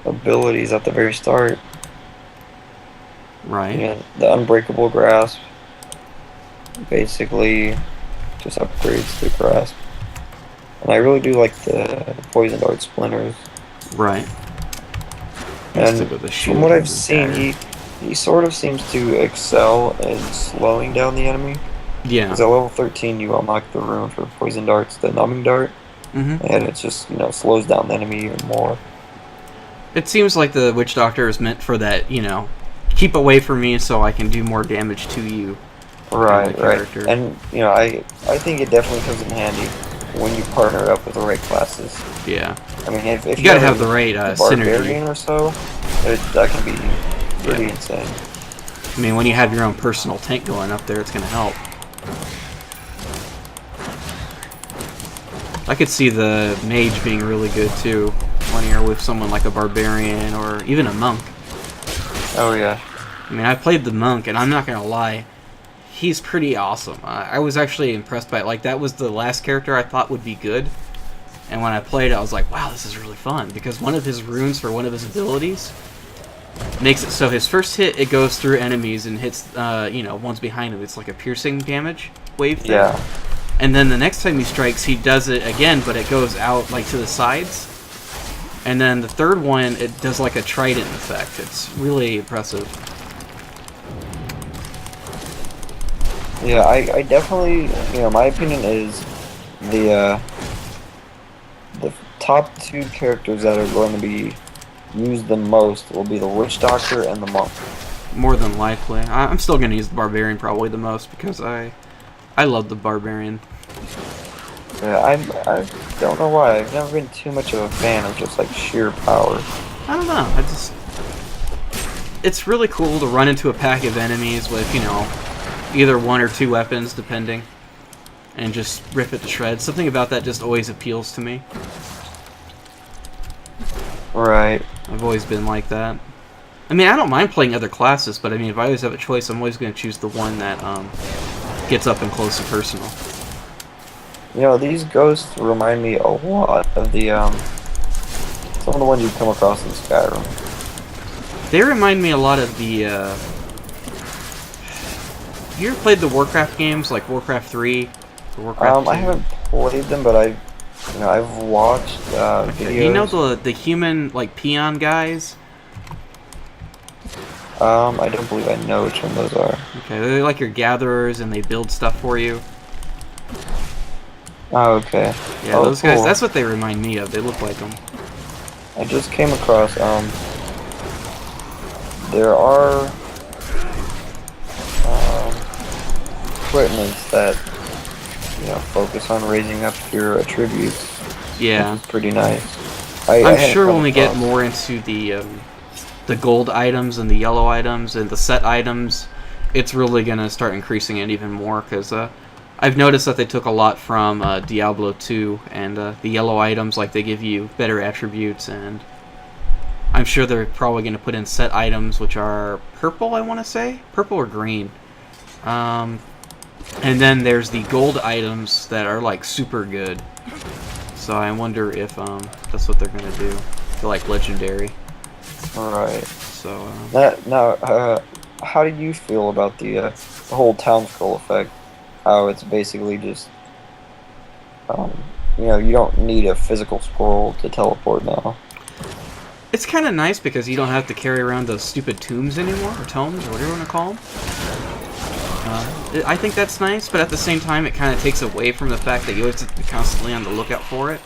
abilities at the very start. Right. Yeah, the Unbreakable Grasp basically just upgrades the grasp. And I really do like the Poison Dart Splinters. Right. And from what I've seen, he sort of seems to excel in slowing down the enemy. Yeah. Because at level 13 you unlock the rune for Poison Darts, the Numbing Dart. And it just, slows down the enemy even more. It seems like the Witch Doctor is meant for that, keep away from me so I can do more damage to you. Right, right. And, I think it definitely comes in handy when you partner up with the right classes. Yeah. I mean, if you gotta have the right Barbarian synergy or so, that can be pretty insane. I mean, when you have your own personal tank going up there, it's gonna help. I could see the mage being really good too when you're with someone like a barbarian or even a monk. Oh yeah. I mean, I played the monk, and I'm not gonna lie, he's pretty awesome. I was actually impressed by it. Like, that was the last character I thought would be good. And when I played it, I was like, wow, this is really fun. Because one of his runes for one of his abilities makes it so his first hit, it goes through enemies and hits, ones behind him. It's like a piercing damage wave thing. Yeah. And then the next time he strikes, he does it again, but it goes out, like, to the sides. And then the third one, it does like a trident effect. It's really impressive. Yeah, I definitely, my opinion is the top two characters that are going to be used the most will be the Witch Doctor and the Monk. More than likely. I'm still going to use the Barbarian probably the most because I love the Barbarian. Yeah, I don't know why. I've never been too much of a fan of just like sheer power. I don't know. It's really cool to run into a pack of enemies with, either one or two weapons, depending, and just rip it to shreds. Something about that just always appeals to me. Right. I've always been like that. I mean, I don't mind playing other classes, but I mean, if I always have a choice, I'm always going to choose the one that gets up and close and personal. These ghosts remind me a lot of the some of the ones you come across in Skyrim. They remind me a lot of the. You ever played the Warcraft games, like Warcraft 3, or Warcraft 2? I haven't played them, but I've watched videos. You know the human, like, peon guys? I don't believe I know which one those are. Okay, they're like your gatherers, and they build stuff for you. Oh, okay. Yeah, those guys, that's what they remind me of. They look like them. I just came across, there are equipments that, focus on raising up your attributes. Yeah. Which is pretty nice. I'm sure when we get more into the gold items and the yellow items and the set items, it's really going to start increasing it even more, because I've noticed that they took a lot from Diablo 2, and the yellow items, like, they give you better attributes, and I'm sure they're probably going to put in set items, which are purple, I want to say? Purple or green. And then there's the gold items that are, like, super good. So I wonder if that's what they're going to do. They're, like, legendary. Alright. So, now, how do you feel about the whole town scroll effect? How it's basically just, you don't need a physical scroll to teleport now. It's kind of nice because you don't have to carry around those stupid tombs anymore, or tomes, or whatever you want to call them. I think that's nice, but at the same time, it kind of takes away from the fact that you always have to be constantly on the lookout for it.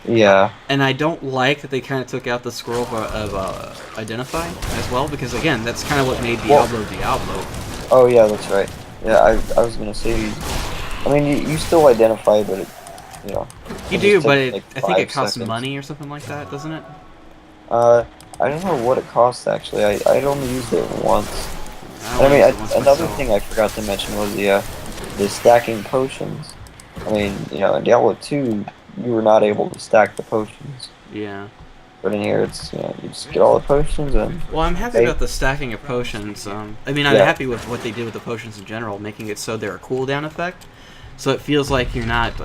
Yeah. And I don't like that they kind of took out the scroll of Identify as well, because again, that's kind of what made Diablo Diablo. Oh yeah, that's right. Yeah, I was gonna say. I mean, you still identify, but it, you know. You it do, just but takes, like, I think it 5 costs seconds. money or something like that, doesn't it? I don't know what it costs actually. I'd only used it once. I And I only mean, used it once another myself. thing I forgot to mention was the stacking potions. I mean, in Diablo 2, you were not able to stack the potions. Yeah. But in here, it's, you just get all the potions and, Well, I'm happy hey, about the stacking of potions. I mean, I'm yeah. happy with what they did with the potions in general, making it so they're a cooldown effect. So it feels like you're not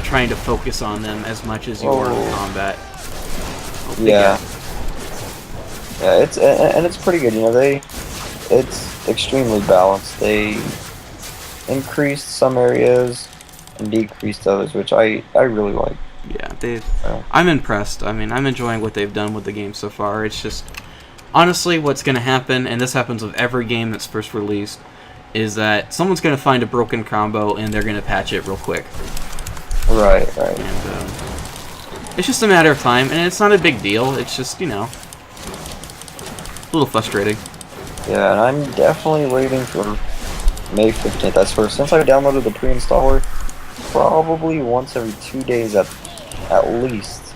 trying to focus on them as much as you are in Oh, combat. Oh, big guy. yeah. Yeah, and it's pretty good, it's extremely balanced. They increased some areas and decreased others, which I really like. Yeah, Uh, I'm impressed. I mean, I'm enjoying what they've done with the game so far. It's just honestly, what's going to happen, and this happens with every game that's first released, is that someone's going to find a broken combo and they're going to patch it real quick. right, right. And it's just a matter of time, and it's not a big deal. It's just, a little frustrating. Yeah, and I'm definitely waiting for May 15th. I swear, since I downloaded the pre-installer, probably once every 2 days at least,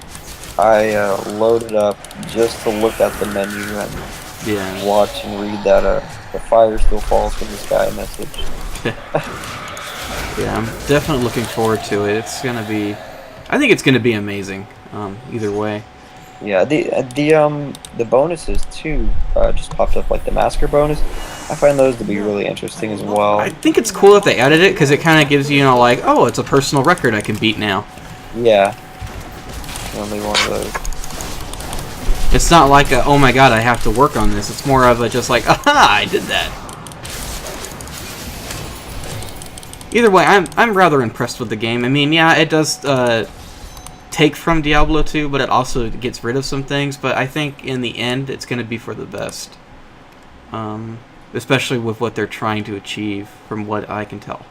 I load it up just to look at the menu and Yeah. watch and read that the fire still falls from the sky message. Yeah, I'm definitely looking forward to it. I think it's gonna be amazing. Either way. Yeah, the bonuses too just popped up, like the masker bonus. I find those to be really interesting as I well. think it's cool that they added it because it kind of gives you, like, oh, it's a personal record I can beat now. Yeah, only one of those. It's not like a, oh my god, I have to work on this. It's more of a just like, aha, I did that. Either way, I'm rather impressed with the game. I mean, yeah, it does take from Diablo 2, but it also gets rid of some things. But I think in the end, it's going to be for the best. Especially with what they're trying to achieve, from what I can tell.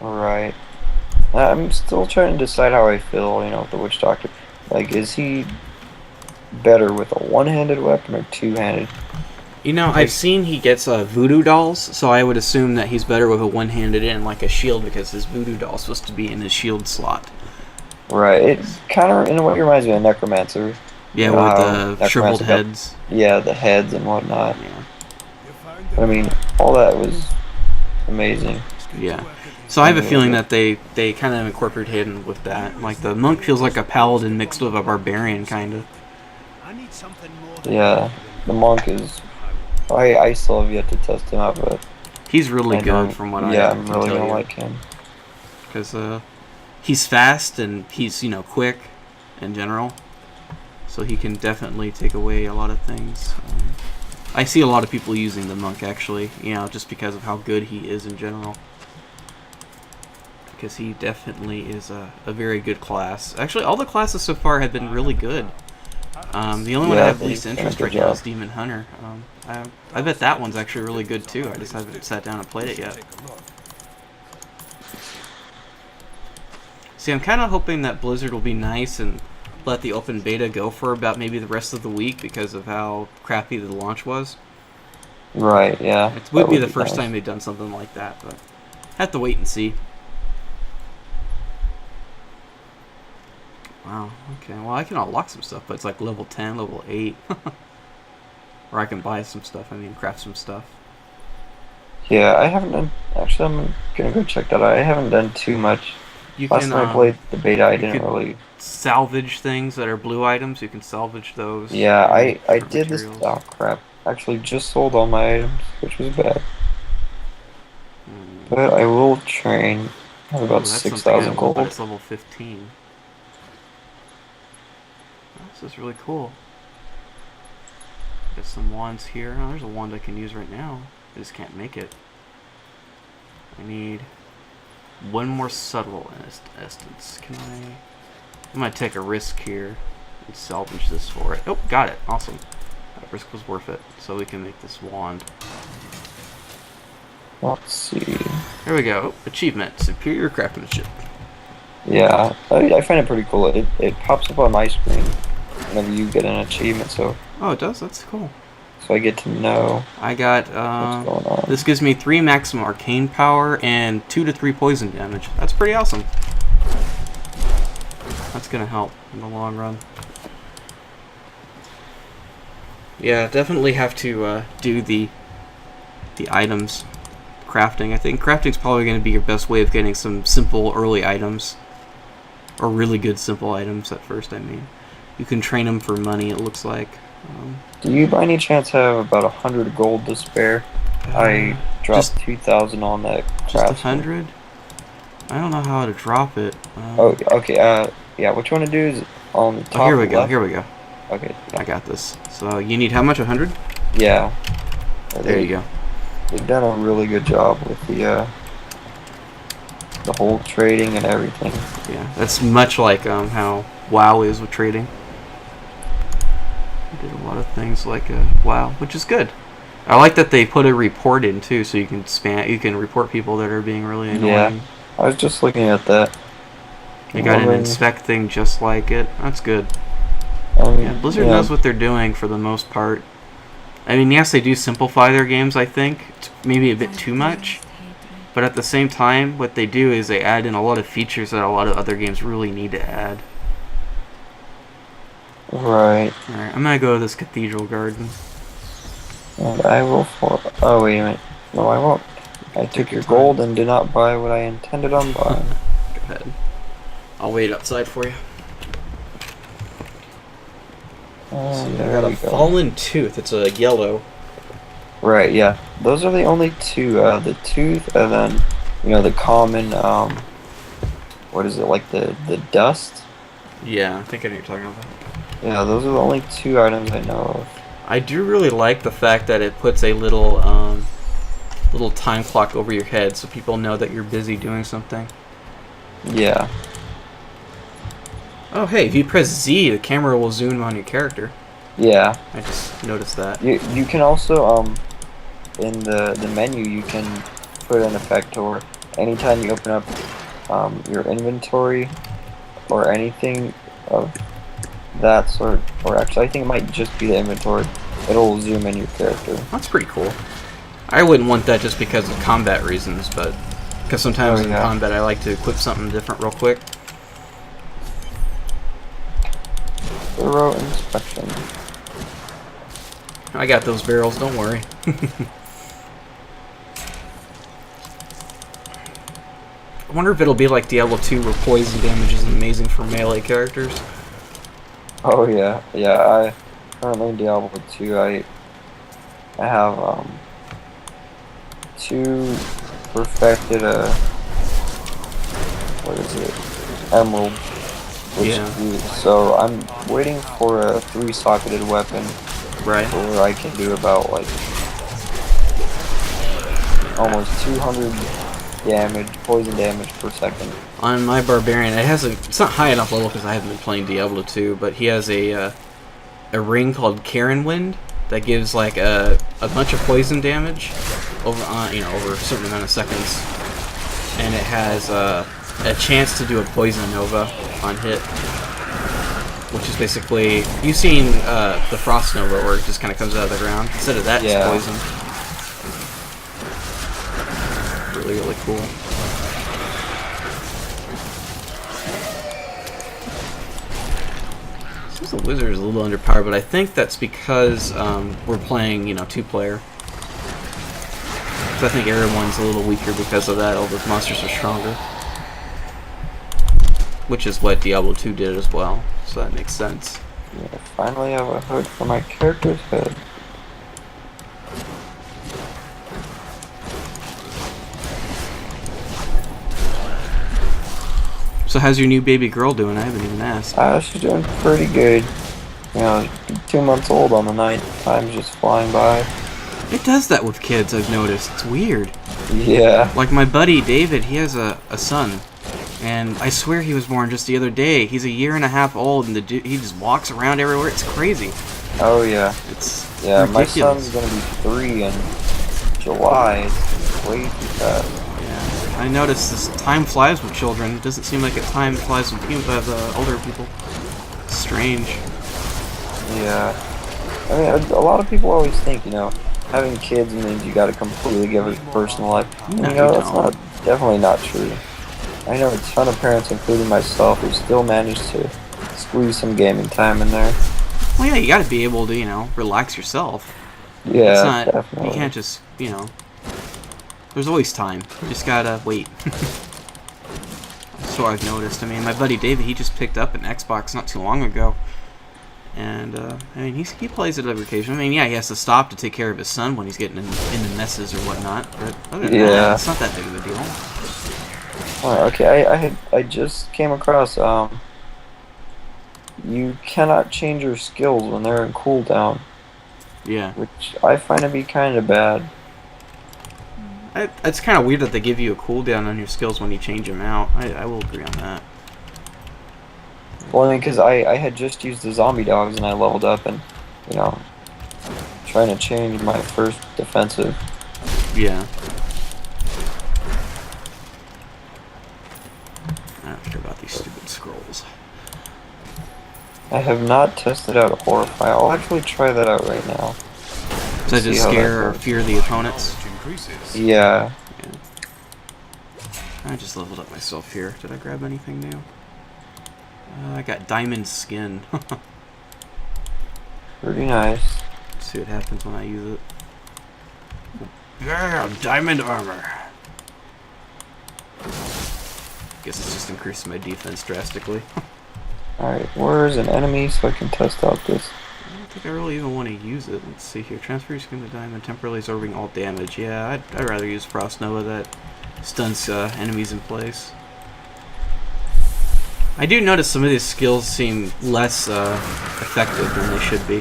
All right. I'm still trying to decide how I feel, with the Witch Doctor. Like, is he better with a one-handed weapon or two-handed? I've seen he gets voodoo dolls, so I would assume that he's better with a one-handed and like a shield because his voodoo doll's supposed to be in his shield slot. Right. It kind of, in a way, reminds me of Necromancer. Yeah, with the shriveled heads. Yeah, the heads and whatnot. Yeah. I mean, all that was amazing. Yeah. So I have a feeling that they kind of incorporate him with that. Like, the monk feels like a paladin mixed with a barbarian, kind of. Yeah, the monk is... I still have yet to test him out, but... He's really good from what I Yeah, can I'm really tell gonna you. like him. Because he's fast and he's, quick in general. So he can definitely take away a lot of things. I see a lot of people using the monk, actually, just because of how good he is in general. Because he definitely is a very good class. Actually, all the classes so far have been really good. The only one I have least interest right now is Demon Hunter. I bet that one's actually really good too. I just haven't sat down and played it yet. See, I'm kind of hoping that Blizzard will be nice and let the open beta go for about maybe the rest of the week because of how crappy the launch was. Right, yeah. It would be the first time they've done something like that, but have to wait and see. Wow, okay. Well, I can unlock some stuff, but it's like level 10, level 8. Or I can buy some stuff, craft some stuff. Yeah, I haven't done... Actually, I'm gonna go check that out. I haven't done too much. Last time I played the beta, I didn't really... salvage things that are blue items. You can salvage those. Yeah, I did this... Oh, crap. Actually, just sold all my items, which was bad. But I will train. I have about 6,000 gold. But it's level 15. This is really cool. Got some wands here. Oh, there's a wand I can use right now. I just can't make it. I need one more subtle essence. I might take a risk here and salvage this for it. Oh, got it. Awesome. That risk was worth it. So we can make this wand. Let's see. There we go. Achievement. Superior craftsmanship. Yeah, I find it pretty cool. It pops up on my screen whenever you get an achievement, so... Oh, it does? That's cool. so I get to know I got, what's going on. this gives me 3 maximum arcane power and 2 to 3 poison damage. That's pretty awesome. That's gonna help in the long run. Yeah, definitely have to do the items crafting. I think crafting's probably going to be your best way of getting some simple early items. Or really good simple items at first, I mean. You can train them for money, it looks like. Do you by any chance have about 100 gold to spare? I dropped 2,000 on that craftsman. Just 100? I don't know how to drop it. Oh, okay, yeah, what you want to do is on the top here we go, left. here we go. Okay. Yeah. I got this. So, you need how much? 100? Yeah. There you go. They've done a really good job with the whole trading and everything. Yeah, that's much like how WoW is with trading. We did a lot of things like WoW, which is good. I like that they put a report in too, so you can report people that are being really annoying. Yeah, I was just looking at that. They got an inspect thing just like it. That's good. Yeah, Blizzard knows what they're doing for the most part. I mean, yes, they do simplify their games, I think. It's maybe a bit too much. But at the same time, what they do is they add in a lot of features that a lot of other games really need to add. Right. Alright, I'm gonna go to this cathedral garden. And I will oh, wait a minute. No, I won't. I took your gold and did not buy what I intended on buying. Go ahead. I'll wait outside for you. And I got a fallen tooth. It's a yellow. Right, yeah. Those are the only two. The tooth and then, the common, what is it, like the dust? Yeah, I think I know what you're talking about. Yeah, those are the only 2 items I know of. I do really like the fact that it puts a little little time clock over your head so people know that you're busy doing something. Yeah. Oh, hey, if you press Z, the camera will zoom on your character. Yeah. I just noticed that. You can also, in the menu, you can put an effect, or anytime you open up your inventory or anything of that sort, or actually I think it might just be the inventory, it'll zoom in your character. That's pretty cool. I wouldn't want that just because of combat reasons, but because sometimes in combat I like to equip something different real quick. Thorough inspection. I got those barrels, don't worry. I wonder if it'll be like Diablo 2 where poison damage is amazing for melee characters. Oh yeah, yeah. I currently in Diablo 2. I have 2 perfected what is it? Emerald. Yeah. So I'm waiting for a 3-socketed weapon. Right. Where I can do about like almost 200 damage, poison damage per second. On my barbarian, it's not high enough level because I haven't been playing Diablo 2, but he has a ring called Karen Wind that gives like a bunch of poison damage over over a certain amount of seconds, and it has a chance to do a poison nova on hit, which is basically, you've seen the frost nova where it just kind of comes out of the ground. Instead of that, it's poison. Really, really cool. Seems the wizard is a little underpowered, but I think that's because we're playing, 2-player. So I think everyone's a little weaker because of that. All those monsters are stronger. Which is what Diablo 2 did as well, so that makes sense. Yeah, finally have a hood for my character's head. So how's your new baby girl doing? I haven't even asked. She's doing pretty good. 2 months old on the night. Time's just flying by. It does that with kids, I've noticed. It's weird. Yeah. Like my buddy David, he has a son. And I swear he was born just the other day. He's a 1.5 years old, and he just walks around everywhere. It's crazy. Oh yeah. It's ridiculous. My son's gonna be 3 in July. It's way too fast. Yeah. I noticed this time flies with children. It doesn't seem like time flies with older people. It's strange. Yeah. I mean, a lot of people always think, you know, having kids means you got to completely give it a personal life. And, No, you know, you that's not don't. definitely not true. I know a ton of parents, including myself, who still manage to squeeze some gaming time in there. Well, yeah, you got to be able to, relax yourself. It's Yeah, not. You definitely. can't just, There's always time. You just gotta wait. That's what I've noticed. I mean, my buddy David, he just picked up an Xbox not too long ago. And, I mean, he plays it every occasion. I mean, yeah, he has to stop to take care of his son when he's getting into messes or whatnot. But other than that, Yeah. it's not that big of a deal. Oh, okay, I just came across, you cannot change your skills when they're in cooldown, Yeah. which I find to be kind of bad. It's kind of weird that they give you a cooldown on your skills when you change them out. I will agree on that. Well, I mean, because I had just used the zombie dogs and I leveled up and, you know, trying to change my first defensive. Yeah. I don't care about these stupid scrolls. I have not tested out Horrify. I'll actually try that out right now. So I See just how that scare or goes. fear the opponents. Knowledge increases. Yeah. I just leveled up myself here. Did I grab anything new? I got diamond skin. Pretty nice. Let's see what happens when I use it. Yeah, diamond armor. Guess it's just increasing my defense drastically. Alright, where's an enemy so I can test out this? I don't think I really even want to use it. Let's see here. Transfer your skin to diamond, temporarily absorbing all damage. Yeah, I'd rather use Frost Nova. That stuns enemies in place. I do notice some of these skills seem less effective than they should be.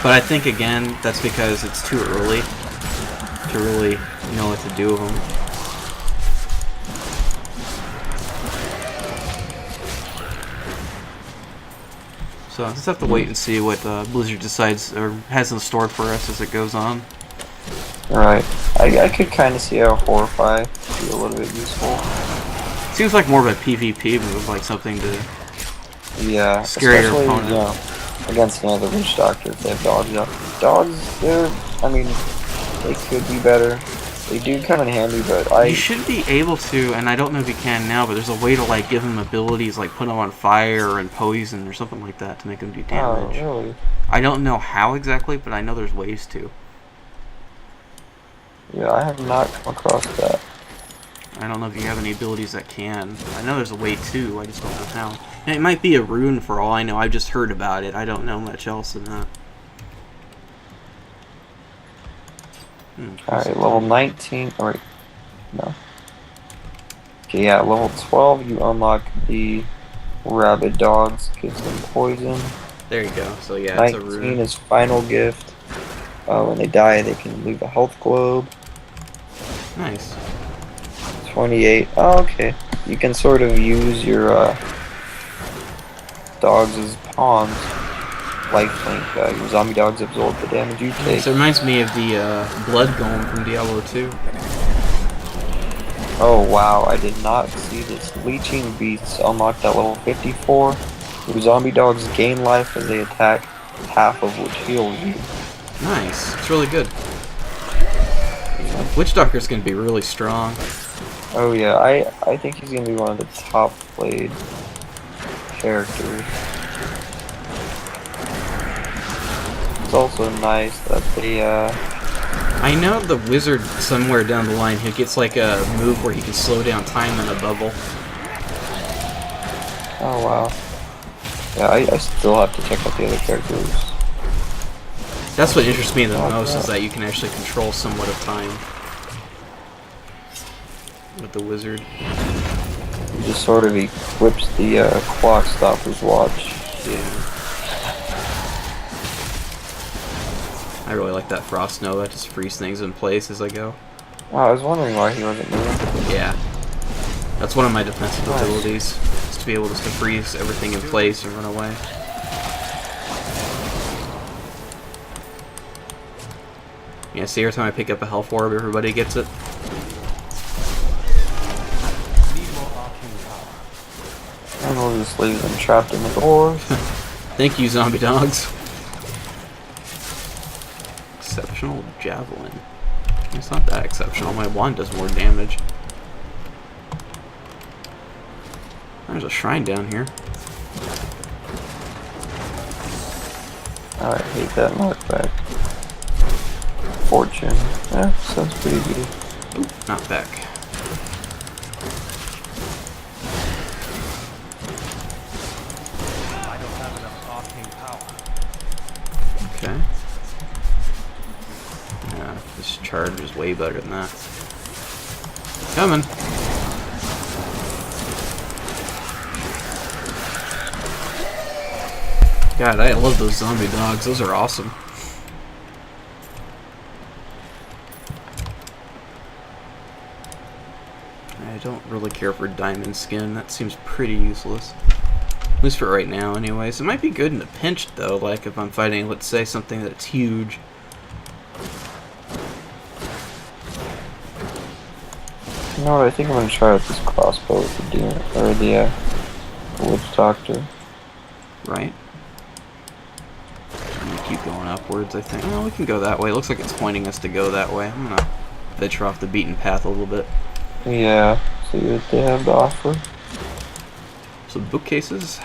But I think, again, that's because it's too early to really know what to do with them. So I'll just have to wait and see what Blizzard decides or has in store for us as it goes on. Right. I could kind of see how Horrify would be a little bit useful. Seems like more of a PvP move, like something to Yeah, scare your especially, opponent. you know, against, you know, the Witch Doctor if they have dogs out. Dogs, I mean, they could be better. They do come in handy, but You should be able to, and I don't know if you can now, but there's a way to like give them abilities like put them on fire and poison or something like that to make them do damage. Oh, really? I don't know how exactly, but I know there's ways to. Yeah, I have not come across that. I don't know if you have any abilities that can. I know there's a way to, I just don't know how. And it might be a rune for all I know. I've just heard about it. I don't know much else than that. Alright, level 19. Oh, wait. No. Okay, yeah, level 12, you unlock the rabid dogs. Gives them poison. There you go. So yeah, it's a 19 rune. is final gift. When they die, they can leave a health globe. Nice. 28. Oh, okay. You can sort of use your dogs as pawns. Lifelink. Your zombie dogs absorb the damage you take. So it reminds me of the blood golem from Diablo 2. Oh wow, I did not see this. Leeching beasts unlocked at level 54. Your zombie dogs gain life as they attack, half of which heals you. Nice. It's really good. Witch Doctor's gonna be really strong. Oh yeah, I think he's gonna be one of the top played characters. It's also nice that they I know the wizard somewhere down the line who gets like a move where he can slow down time in a bubble. oh wow. Yeah, I still have to check out the other characters. That's what interests me the most, is that you can actually control somewhat of time with the wizard. He just sort of equips the clock stopper's watch. Yeah. I really like that Frost Nova, just freeze things in place as I go. Oh, I was wondering why he wasn't moving. Yeah. That's one of my defensive Nice. abilities, is to be able just to freeze everything in place and run away. Yeah, see, every time I pick up a health orb, everybody gets it. And we'll just leave them trapped in the doors. Thank you, zombie dogs. exceptional javelin. It's not that exceptional. My wand does more damage. There's a shrine down here. I hate that knockback. Fortune. Yeah, sounds pretty good. Oop, not back. I don't have enough arcane power. Okay. Yeah, this charge is way better than that. Coming. God, I love those zombie dogs. Those are awesome. I don't really care for diamond skin. That seems pretty useless. At least for right now, anyways. It might be good in a pinch, though. Like if I'm fighting, let's say, something that's huge. You know what? I think I'm gonna try out this crossbow with the demon or the witch doctor. Right. I'm gonna keep going upwards, I think. Oh, we can go that way. It looks like it's pointing us to go that way. I'm gonna venture off the beaten path a little bit. Yeah, see what they have to offer. Some bookcases.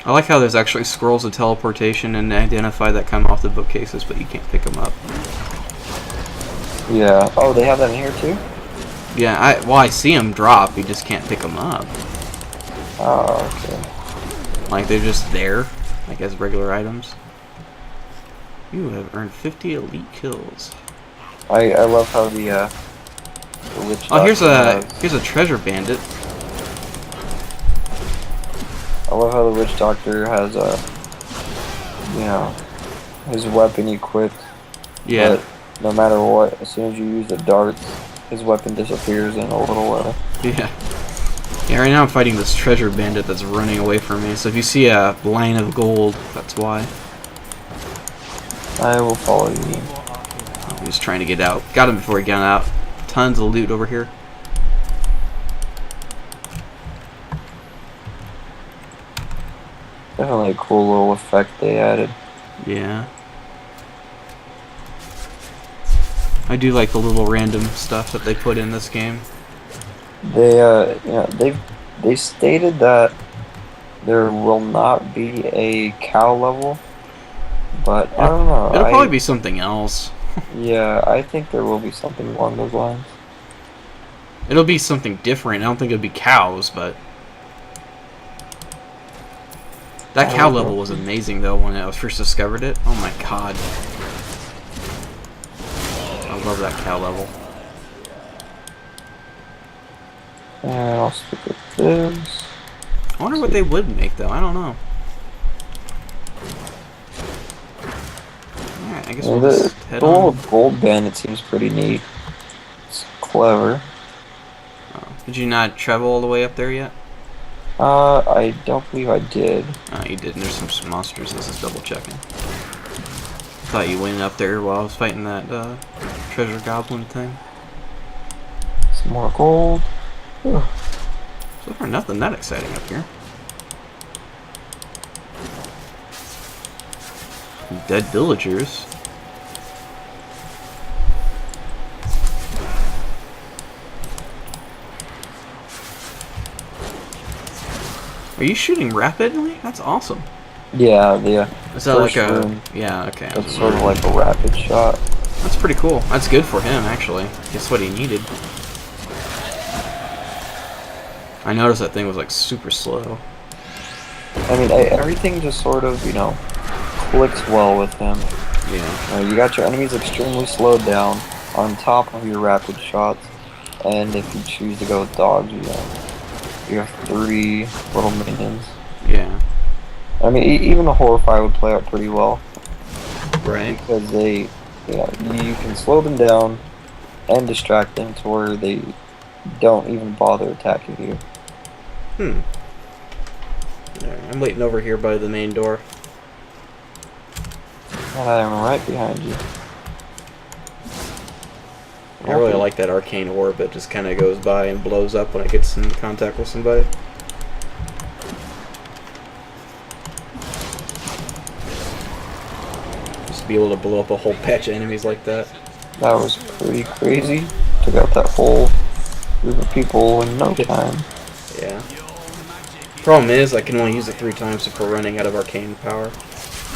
I like how there's actually scrolls of teleportation and identify that come off the bookcases, but you can't pick them up. Yeah. Oh, they have that in here too? Yeah, I see them drop, you just can't pick them up. Oh, okay. Like, they're just there, like as regular items. You have earned 50 elite kills. I love how the witch Oh, here's doctor here's a treasure bandit. I love how the witch doctor has you know, his weapon equipped. Yeah. But no matter what, as soon as you use the darts, his weapon disappears in a little while. Yeah. Yeah, right now I'm fighting this treasure bandit that's running away from me. So if you see a line of gold, that's why. I will follow you. Oh, he was trying to get out. Got him before he got out. Tons of loot over here. Definitely a cool little effect they added. Yeah. I do like the little random stuff that they put in this game. They you know, they stated that there will not be a cow level, but I don't know. It'll probably be something else. Yeah, I think there will be something along those lines. It'll be something different. I don't think it'll be cows, but that cow level was amazing though when I first discovered it. Oh my god. I love that cow level. And I'll stick with this. I wonder what they would make though. I don't know. Alright, I guess we'll just head the on. little gold bandit seems pretty neat. It's clever. Oh, did you not travel all the way up there yet? I don't believe I did. Oh, you didn't. There's some monsters. This is double checking. Thought you went up there while I was fighting that treasure goblin thing. Some more gold. Ugh. So far, nothing that exciting up here. Dead villagers. Are you shooting rapidly? That's awesome. Yeah, the Is that like first a... room, Yeah, okay. it's sort of like a rapid shot. That's pretty cool. That's good for him, actually. Guess what he needed. I noticed that thing was like super slow. I mean, everything just sort of, you know, clicks well with him. Yeah. You got your enemies extremely slowed down on top of your rapid shots, and if you choose to go with dogs, you have 3 little minions. Yeah. I mean, even a horrify would play out pretty well. Right. Because they, you can slow them down and distract them to where they don't even bother attacking you. Hmm. Alright, I'm waiting over here by the main door. And I am right behind you. I really like that arcane orb. It just kind of goes by and blows up when it gets in contact with somebody. be able to blow up a whole patch of enemies like that. That was pretty crazy. Took out that whole group of people in no time. Yeah. Problem is, I can only use it 3 times before running out of arcane power.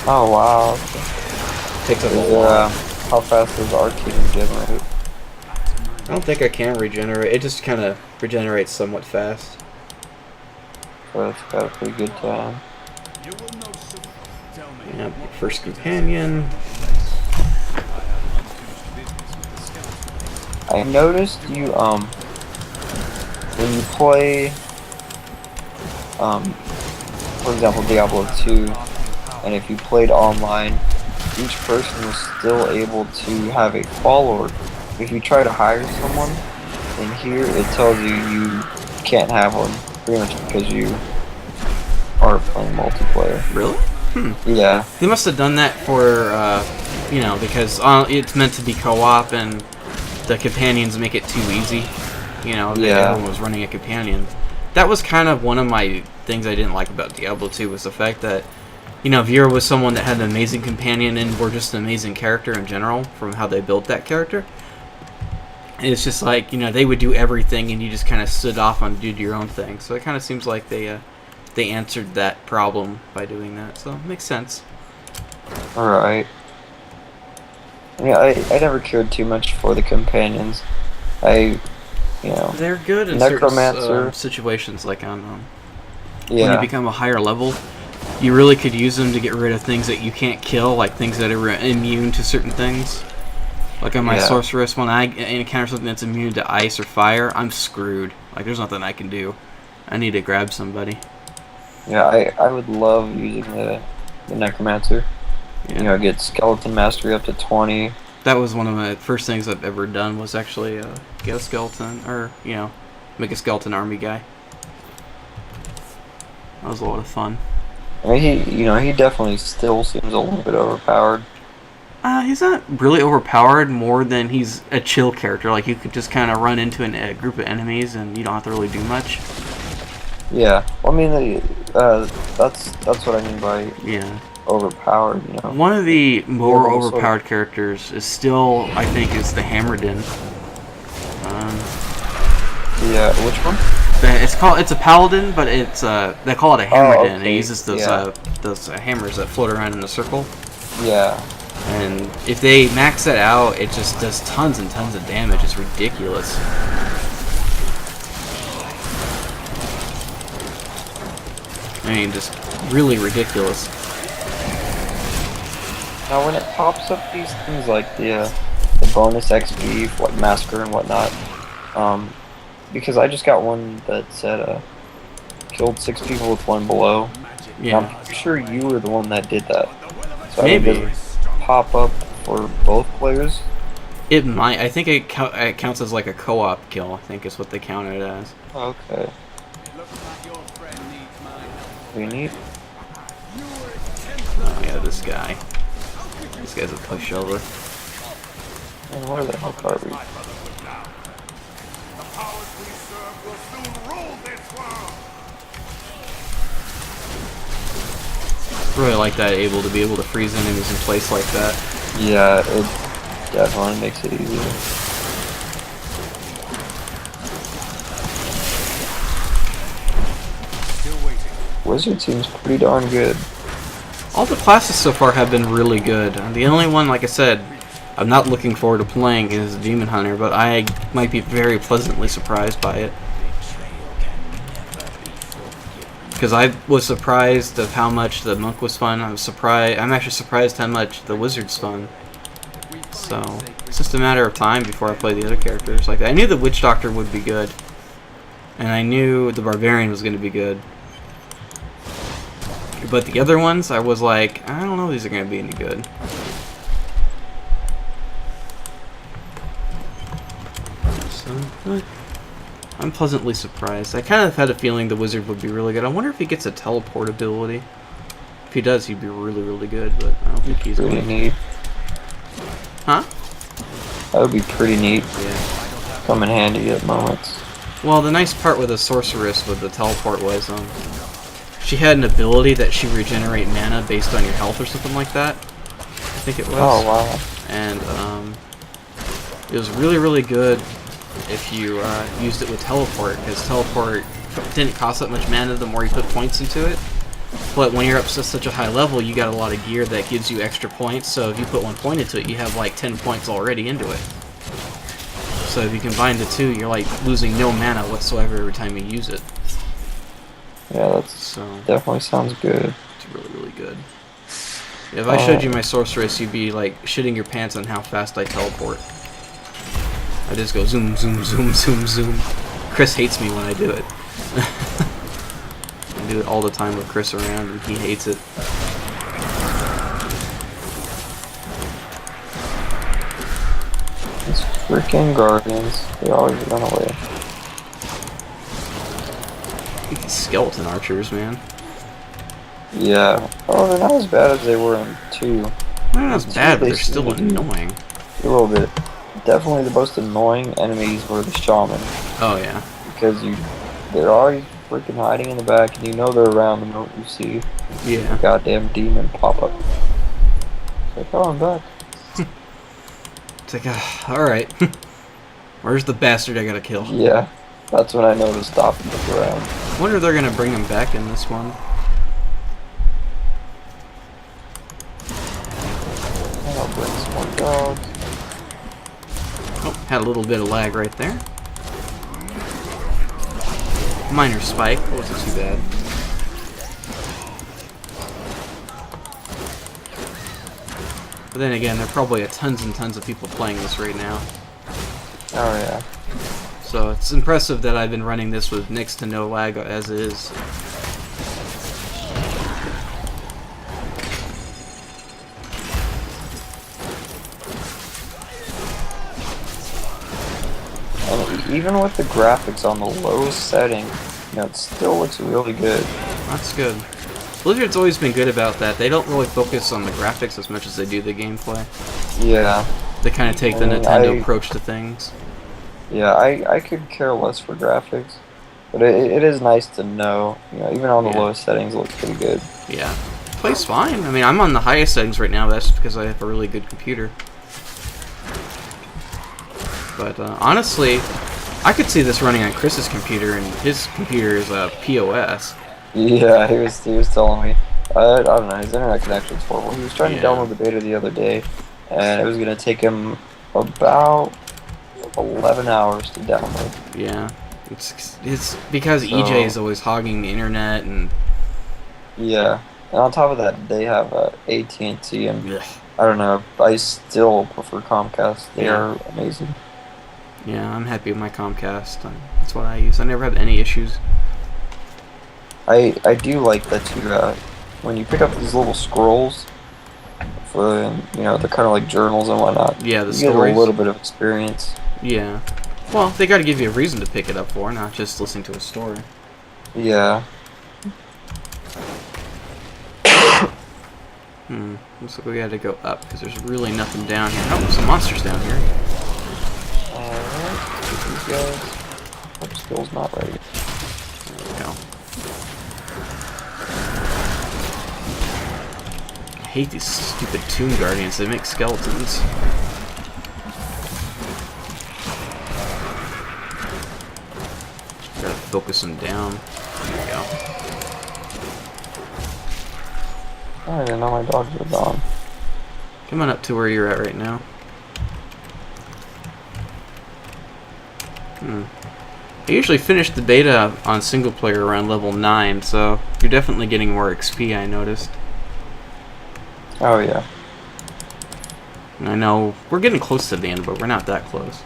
Oh wow. Takes up a lot. How fast does arcane regenerate? I don't think I can regenerate. It just kind of regenerates somewhat fast. So it's got a pretty good time. Yep, first companion. I noticed you when you play for example Diablo 2, and if you played online, each person was still able to have a follower. If you try to hire someone, in here it tells you you can't have one, pretty much because you are playing multiplayer. Really? Yeah. They must have done that for, you know, because it's meant to be co-op and the companions make it too easy. You know, everyone was running a companion. That was kind of one of my things I didn't like about Diablo 2 was the fact that, you know, Vera was someone that had an amazing companion and were just an amazing character in general from how they built that character. And it's just like, you know, they would do everything and you just kind of stood off and did your own thing. So it kind of seems like they answered that problem by doing that. So it makes sense. Alright. Yeah, I never cared too much for the companions. You know, they're good in certain situations, like on when you become a higher level. You really could use them to get rid of things that you can't kill, like things that are immune to certain things. Like on my sorceress, when I encounter something that's immune to ice or fire, I'm screwed. Like there's nothing I can do. I need to grab somebody. Yeah, I would love using the necromancer. Yeah. You know, get skeleton mastery up to 20. That was one of my first things I've ever done, was actually get a skeleton, or, you know, make a skeleton army guy. That was a lot of fun. I mean, he definitely still seems a little bit overpowered. He's not really overpowered, more than he's a chill character. Like, you could just kind of run into a group of enemies and you don't have to really do much. Yeah, well, I mean, that's what I mean by overpowered, you know. One of the more overpowered characters is still, I think, is the Hammerdin. Yeah, which one? It's a paladin, but it's they call it a Hammerdin. Okay. It uses those hammers that float around in a circle. Yeah. And if they max that out, it just does tons and tons of damage. It's ridiculous. I mean, just really ridiculous. Now, when it pops up these things like the bonus XP for like Massacre and whatnot, because I just got one that said killed 6 people with 1 blow. Yeah. I'm pretty sure you were the one that did that. So maybe. I mean, does it pop up for both players? It might. I think it counts as like a co-op kill, I think is what they count it as. Okay. We need. Oh yeah, this guy. This guy's a pushover. And where the heck are we? Really like that, able to freeze enemies in place like that. Yeah, it definitely makes it easier. Wizard seems pretty darn good. All the classes so far have been really good. The only one, like I said, I'm not looking forward to playing is Demon Hunter, but I might be very pleasantly surprised by it. Because I was surprised of how much the monk was fun. I'm actually surprised how much the wizard's fun. So it's just a matter of time before I play the other characters. Like, I knew the witch doctor would be good, and I knew the barbarian was going to be good. But the other ones, I was like, I don't know if these are going to be any good. So, I'm pleasantly surprised. I kind of had a feeling the wizard would be really good. I wonder if he gets a teleport ability. If he does, he'd be really, really good, but I don't think he's pretty going to. Neat. Huh? That would be pretty neat. Yeah. Come in handy at moments. Well, the nice part with the sorceress with the teleport was, she had an ability that she regenerate mana based on your health or something like that. think it was. Oh wow. And it was really, really good if you used it with teleport, because teleport didn't cost that much mana the more you put points into it. But when you're up to such a high level, you got a lot of gear that gives you extra points, so if you put 1 point into it, you have like 10 points already into it. So if you combine the two, you're like losing no mana whatsoever every time you use it. Yeah, definitely sounds good. It's really, really good. If I showed you my sorceress, you'd be like shitting your pants on how fast I teleport. I just go zoom, zoom, zoom, zoom, zoom. Chris hates me when I do it. I do it all the time with Chris around, and he hates it. These freaking guardians, they always run away. These skeleton archers, man. Yeah. Oh, they're not as bad as they were in 2. They're not as bad, but they're still annoying. A little bit. Definitely the most annoying enemies were the shaman. Oh yeah. Because they're always freaking hiding in the back, and you know they're around the moment you see a goddamn demon pop up. It's like, oh, I'm back. It's like, alright. Where's the bastard I gotta kill? Yeah. That's when I know to stop and look around. I wonder if they're gonna bring him back in this one. I'll bring some more dogs. Oh, had a little bit of lag right there. Minor spike, wasn't too bad. But then again, there are probably tons and tons of people playing this right now. Oh yeah. So it's impressive that I've been running this with next to no lag as is. And even with the graphics on the lowest setting, you know, it still looks really good. That's good. Blizzard's always been good about that. They don't really focus on the graphics as much as they do the gameplay. Yeah. They kind of take the Nintendo approach to things. Yeah, I could care less for graphics, but it is nice to know, you know, even on the lowest settings, it looks pretty good. Yeah. Plays fine. I mean, I'm on the highest settings right now, that's because I have a really good computer. But honestly, I could see this running on Chris's computer, and his computer is a POS. Yeah, he was telling me. I don't know, his internet connection is horrible. He was trying to download the beta the other day, and it was going to take him about 11 hours to download. Yeah, it's because EJ is always hogging the internet, and yeah, and on top of that, they have AT&T, and I don't know, I still prefer Comcast. They are amazing. Yeah, I'm happy with my Comcast. That's what I use. I never have any issues. I do like that when you pick up these little scrolls, for you know, they're kind of like journals and whatnot. Yeah, the you stories. get a little bit of experience. Yeah. Well, they got to give you a reason to pick it up for, not just listening to a story. Yeah. Looks like we got to go up because there's really nothing down here. Oh, there's some monsters down here. Alright, get these guys. Hope skill's not ready. There we go. I hate these stupid Tomb Guardians. They make skeletons. Gotta focus them down. There we go. I didn't know my dogs were gone. Come on up to where you're at right now. I usually finish the beta on single player around level 9, so you're definitely getting more XP, I noticed. Oh yeah. And I know we're getting close to the end, but we're not that close.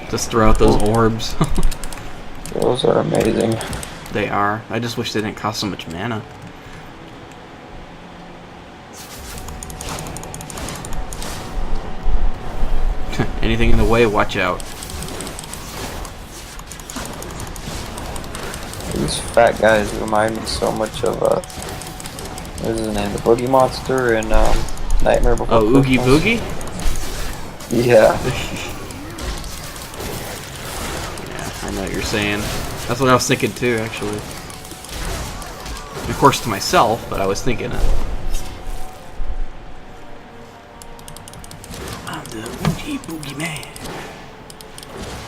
Just throw out those orbs. Those are amazing. They are. I just wish they didn't cost so much mana. Anything in the way, watch out. These fat guys remind me so much of What is his name? The Boogie Monster and Nightmare Before Oh, Oogie Christmas. Boogie? Yeah. Yeah, I know what you're saying. That's what I was thinking too, actually. Of course to myself, but I was thinking it. I'm the Oogie Boogie Man.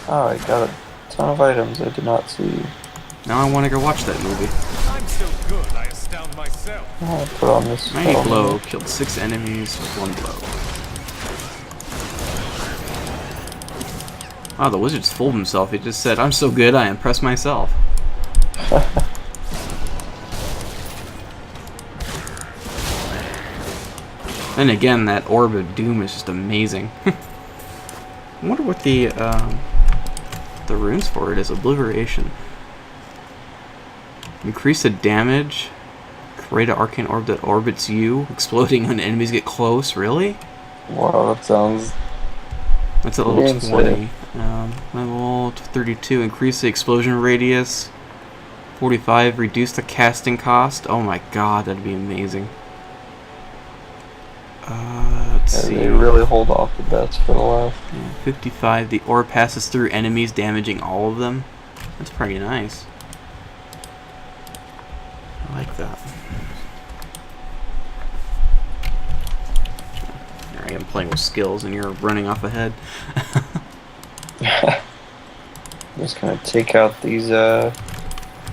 Oh, I got a ton of items I did not see. Now I want to go watch that movie. I'm so good, I astound myself. I'll put on this Mighty spell blow here. killed 6 enemies with 1 blow. Wow, the wizard's fooled himself. He just said, "I'm so good, I impress myself." Then again, that orb of doom is just amazing. I wonder what the runes for it is. Obliteration. Increase the damage. Create an arcane orb that orbits you, exploding when enemies get close. Really? Wow, that sounds... That's at level insane. 20. Level 32. Increase the explosion radius. 45. Reduce the casting cost. Oh my god, that'd be amazing. Let's Yeah, see. they really hold off the best for the last. Yeah, 55. The orb passes through enemies, damaging all of them. That's pretty nice. I like that. Here I am playing with skills, and you're running off ahead. I'm just gonna take out these, Oh,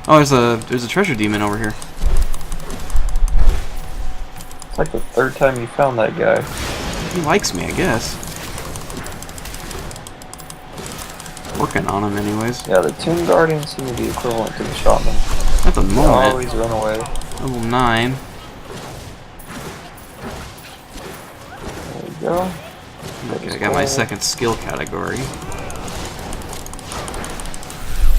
there's a treasure demon over here. It's like the 3rd time you found that guy. He likes me, I guess. Working on him, anyways. Yeah, the Tomb Guardians seem to be equivalent to the Shaman. At the They moment, always run away. level 9. There we go. Okay, I got my second skill category.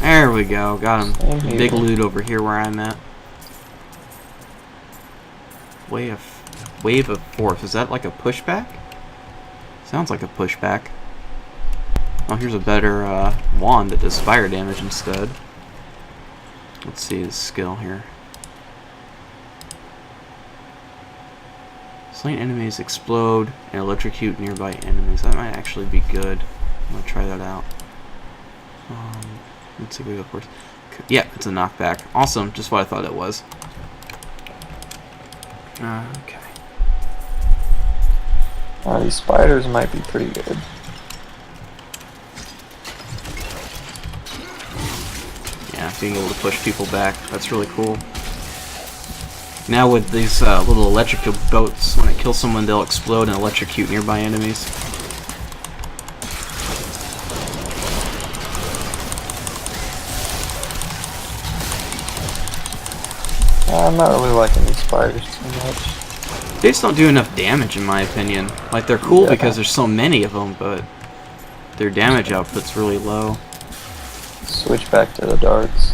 There we go, got him. Same here. Big loot over here where I'm at. Wave of force. Is that like a pushback? Sounds like a pushback. Oh, here's a better wand that does fire damage instead. Let's see his skill here. Slain enemies explode and electrocute nearby enemies. That might actually be good. I'm gonna try that out. Let's see if we go first. Yeah, it's a knockback. Awesome, just what I thought it was. Okay. These spiders might be pretty good. Yeah, being able to push people back, that's really cool. Now with these little electrical boats, when it kills someone, they'll explode and electrocute nearby enemies. I'm not really liking these spiders too much. They just don't do enough damage, in my opinion. Like, they're cool Yeah. because there's so many of them, but their damage output's really low. Switch back to the darts.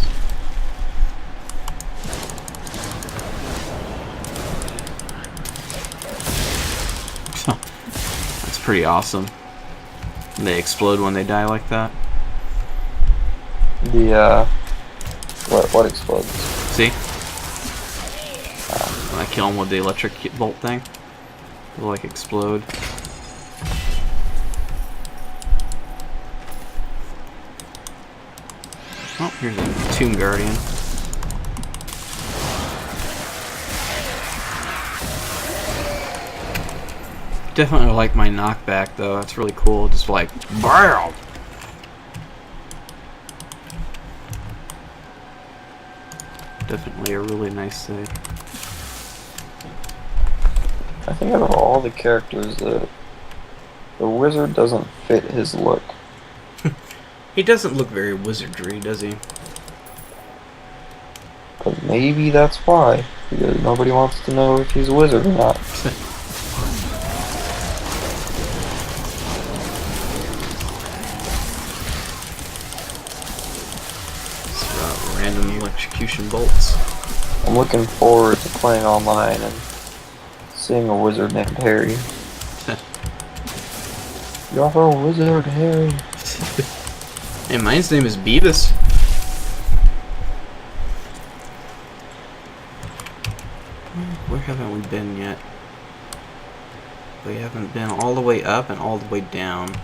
That's pretty awesome. They explode when they die like that. The, what explodes? See? When I kill them with the electric bolt thing, they'll like explode. Oh, here's a Tomb Guardian. Definitely like my knockback though. It's really cool. Just like BAM! Definitely a really nice save. I think out of all the characters, the wizard doesn't fit his look. He doesn't look very wizardry, does he? But maybe that's why. Because nobody wants to know if he's a wizard or not. Random electrocution bolts. I'm looking forward to playing online and seeing a wizard named Harry. You're a wizard, Harry. Hey, mine's name is Beavis. Where haven't we been yet? We haven't been all the way up and all the way down.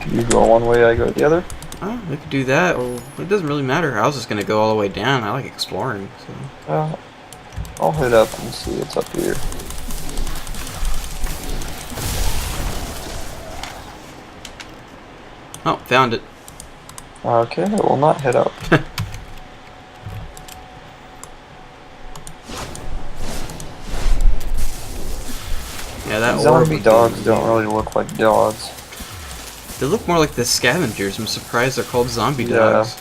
You go one way, I go the other? Oh, we could do that. Or it doesn't really matter. I was just gonna go all the way down. I like exploring, so. I'll head up and see what's up here. Oh, found it. Okay, I will not head up. Yeah, that zombie dogs don't really look like dogs. They look more like the scavengers. I'm surprised they're called zombie dogs.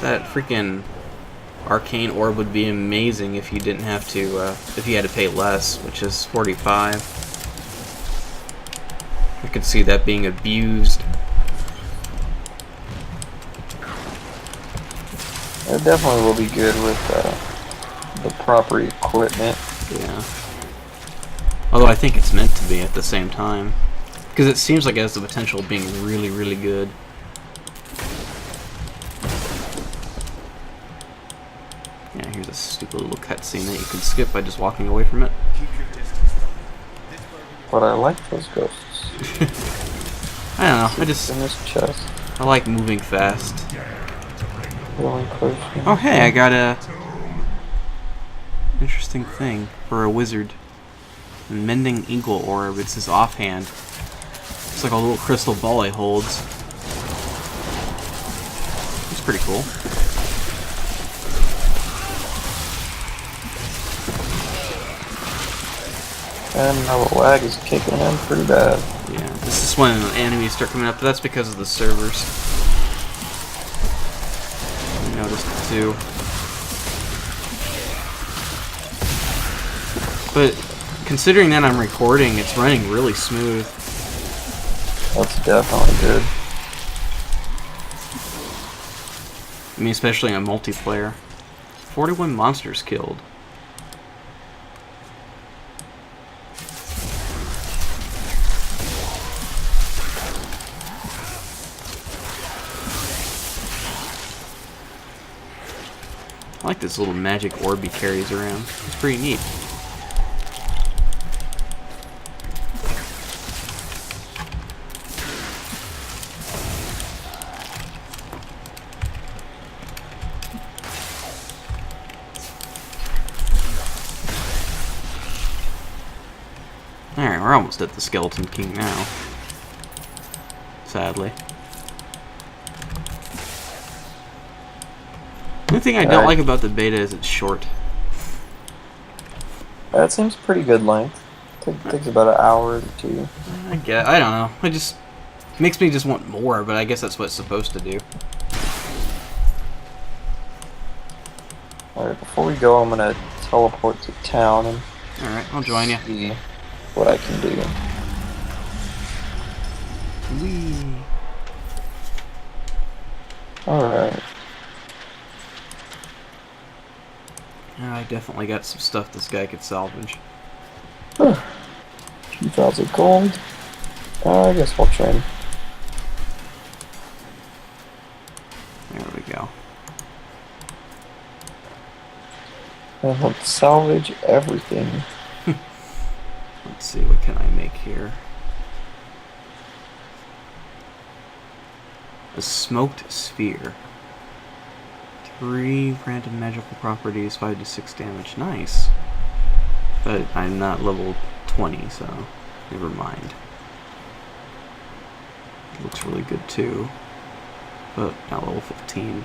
That freaking arcane orb would be amazing if you didn't have to, if you had to pay less, which is 45. I could see that being abused. It definitely will be good with the proper equipment. Yeah. Although I think it's meant to be at the same time. Because it seems like it has the potential of being really, really good. Yeah, here's a stupid little cutscene that you can skip by just walking away from it. But I like those ghosts. I don't know, I just... in this chest. I like moving fast. Really close. Oh hey, I got a... interesting thing for a wizard. Mending Eagle Orb, it's his offhand. It's like a little crystal ball he holds. It's pretty cool. And now the lag is kicking in pretty bad. Yeah, this is when enemies start coming up, but that's because of the servers. I noticed it too. But considering that I'm recording, it's running really smooth. That's definitely good. I mean, especially in multiplayer. 41 monsters killed. I like this little magic orb he carries around. It's pretty neat. Alright, we're almost at the Skeleton King now. Sadly. The only thing I don't like about the beta is it's short. That seems pretty good length. Takes about an hour or two. I don't know. It just makes me just want more, but I guess that's what it's supposed to do. Alright, before we go, I'm gonna teleport to town and Alright, I'll join you. see what I can do. Whee! Alright. I definitely got some stuff this guy could salvage. 2,000 gold. I guess we'll train. There we go. And we'll salvage everything. Let's see, what can I make here? A smoked sphere. 3 random magical properties, 5 to 6 damage. Nice. But I'm not level 20, so never mind. It looks really good too. But not level 15.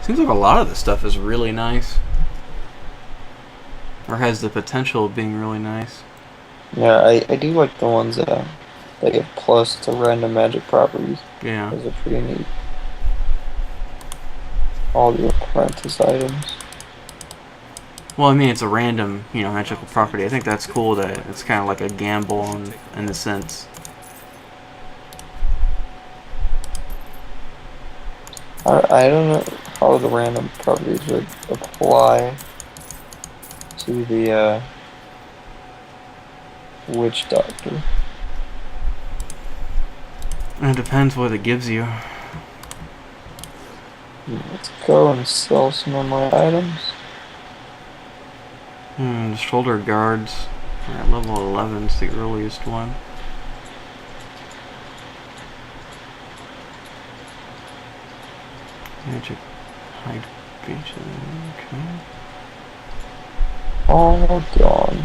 Seems like a lot of this stuff is really nice. Or has the potential of being really nice. Yeah, I do like the ones that get plus to random magic properties. Yeah. Those are pretty neat. All the apprentice items. Well, I mean, it's a random, magical property. I think that's cool that it's kind of like a gamble in the sense. I don't know how the random properties would apply to the witch doctor. It depends what it gives you. Let's go and sell some of my items. Shoulder guards. Alright, level 11 is the earliest one. Magic hydration, okay. All gone.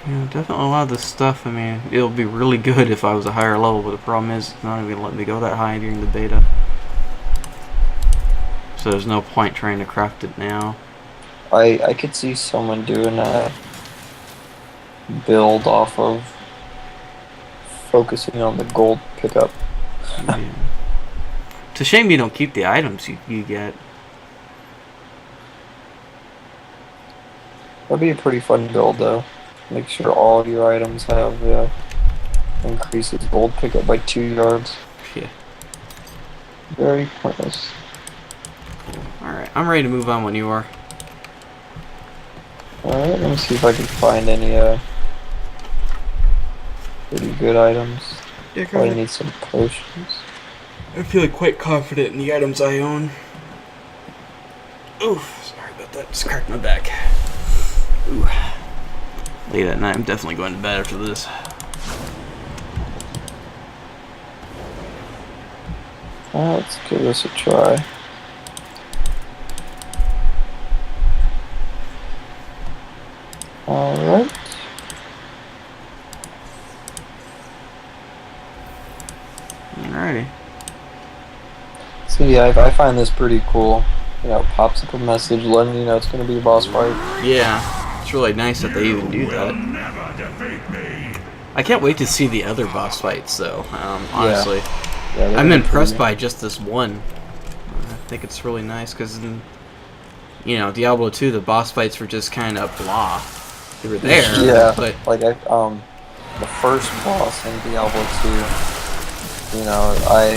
Yeah, definitely a lot of this stuff, I mean, it'll be really good if I was a higher level, but the problem is it's not even going to let me go that high during the beta. So there's no point trying to craft it now. I could see someone doing a build off of focusing on the gold pickup. Yeah. It's a shame you don't keep the items you get. That'd be a pretty fun build though. Make sure all of your items have increases gold pickup by 2 yards. Yeah. Very pointless. Alright, I'm ready to move on when you are. Alright, let me see if I can find any pretty good items. Yeah, Probably need some potions. I feel quite confident in the items I own. Oof, sorry about that. Just cracked my back. Ooh. Late at night, I'm definitely going to bed after this. Let's give this a try. Alright. Alrighty. So yeah, I find this pretty cool. You know, it pops up a message letting you know it's going to be a boss fight. Yeah, it's really nice that they even do that. I can't wait to see the other boss fights, though. Honestly, Yeah, I'm impressed by just this one. I think it's really nice because in, you know, Diablo 2, the boss fights were just kind of blah. They were there, yeah, but like the first boss in Diablo 2, you know, I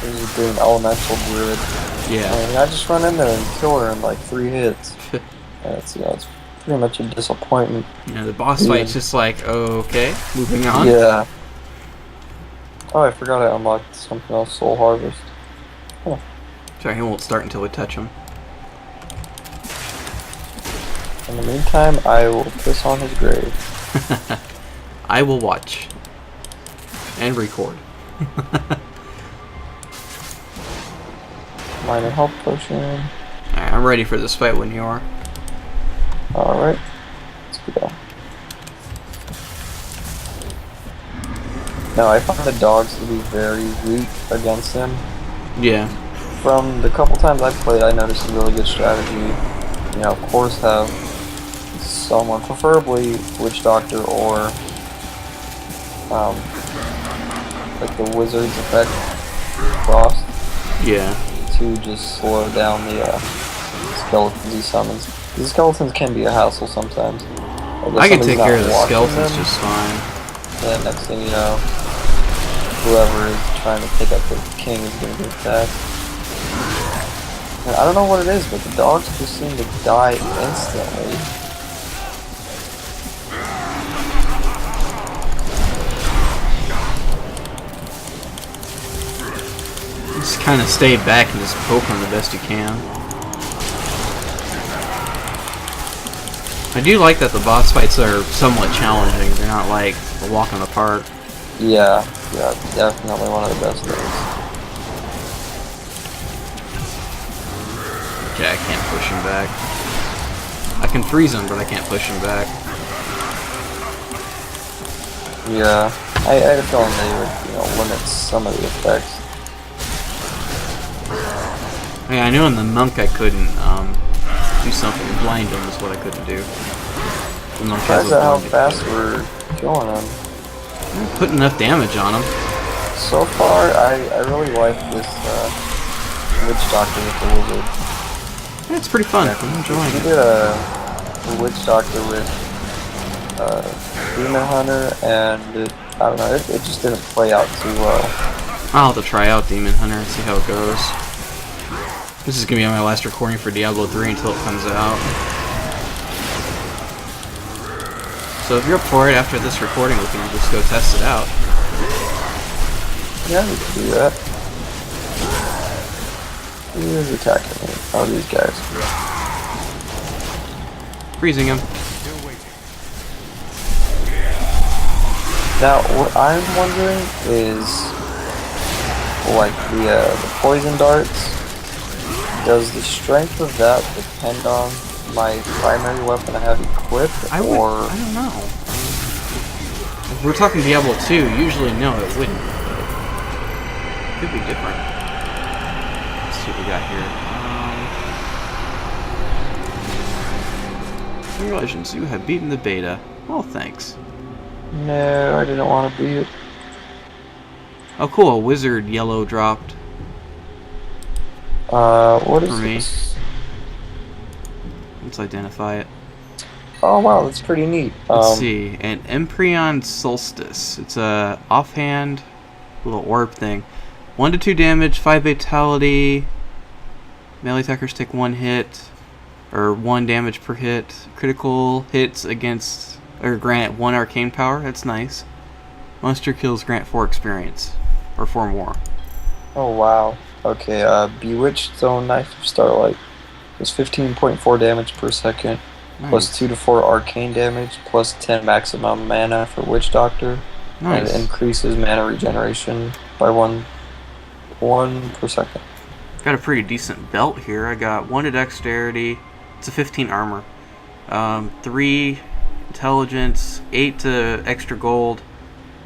was doing elemental druid. yeah, And I just run in there and kill her in like 3 hits. It's it's pretty much a disappointment. you know, the boss fight's just like, oh, okay, moving on. Yeah. Oh, I forgot I unlocked something else, Soul Harvest. Huh. Sorry, he won't start until we touch him. In the meantime, I will piss on his grave. I will watch and record. Minor health potion. Alright, I'm ready for this fight when you are. Alright, let's go. Now, I find the dogs to be very weak against him. Yeah. From the couple times I've played, I noticed a really good strategy. You know, of course, have someone, preferably Witch Doctor or like the Wizard's effect, Frost. Yeah. To just slow down the skeletons he summons. The skeletons can be a hassle sometimes. I can take care of the skeletons just fine. Then next thing you know, whoever is trying to pick up the king is going to get attacked. And I don't know what it is, but the dogs just seem to die instantly. Just kind of stay back and just poke them the best you can. I do like that the boss fights are somewhat challenging. They're not like a walk in the park. Yeah, definitely one of the best things. Okay, I can't push him back. I can freeze him, but I can't push him back. Yeah, I had a feeling they would, you know, limit some of the effects. Yeah, I knew in the monk I couldn't do something. Blind him is what I couldn't do. The monk has Surprised a at how blinded fast killer. we're killing them. Put enough damage on him. So far, I really like this Witch Doctor with the Wizard. Yeah, it's pretty fun. I'm enjoying We it. did a Witch Doctor with Demon Hunter, and I don't know, it just didn't play out too well. I'll have to try out Demon Hunter and see how it goes. This is going to be my last recording for Diablo 3 until it comes out. So if you're up for it after this recording, we can just go test it out. Yeah, we can do that. Who's attacking me? Oh, these guys. Freezing him. Now, what I'm wondering is, like the poison darts. Does the strength of that depend on my primary weapon I have equipped, I don't know. If we're talking Diablo 2, usually no, it wouldn't. Could be different. Let's see what we got here. Congratulations, you have beaten the beta. Oh, thanks. No, I didn't want to beat it. Oh, cool. A wizard yellow dropped. What is for me? this? Let's identify it. Oh wow, that's pretty neat. Let's see. An Empryon Solstice. It's a offhand little orb thing. 1 to 2 damage, 5 vitality. Melee attackers take 1 hit, or 1 damage per hit. Critical hits against, or grant 1 arcane power. That's nice. Monster kills grant 4 experience, or 4 more. Oh wow. Okay, Bewitched Zone Knife of Starlight. Does 15.4 damage per second, Nice. plus 2 to 4 arcane damage, plus 10 maximum mana for Witch Doctor, Nice. and increases mana regeneration by 1 per second. Got a pretty decent belt here. I got 1 to dexterity. It's a 15 armor. 3 intelligence, 8 to extra gold,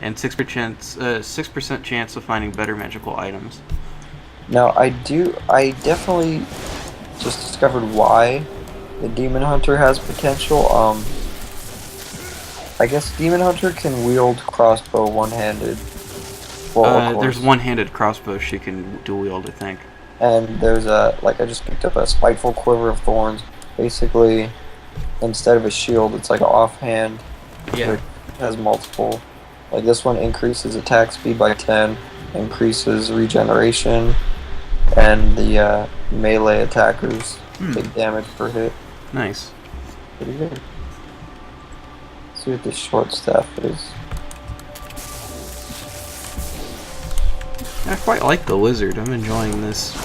and 6% chance of finding better magical items. Now, I definitely just discovered why the Demon Hunter has potential. I guess Demon Hunter can wield crossbow one-handed. Well, there's one-handed crossbow she can dual wield, I think. And there's I just picked up a Spiteful Quiver of Thorns. Basically, instead of a shield, it's like an offhand. Yeah. It has multiple. Like this one increases attack speed by 10, increases regeneration, and the melee attackers take damage per hit. Nice. Pretty good. Let's see what this short staff is. I quite like the wizard. I'm enjoying this.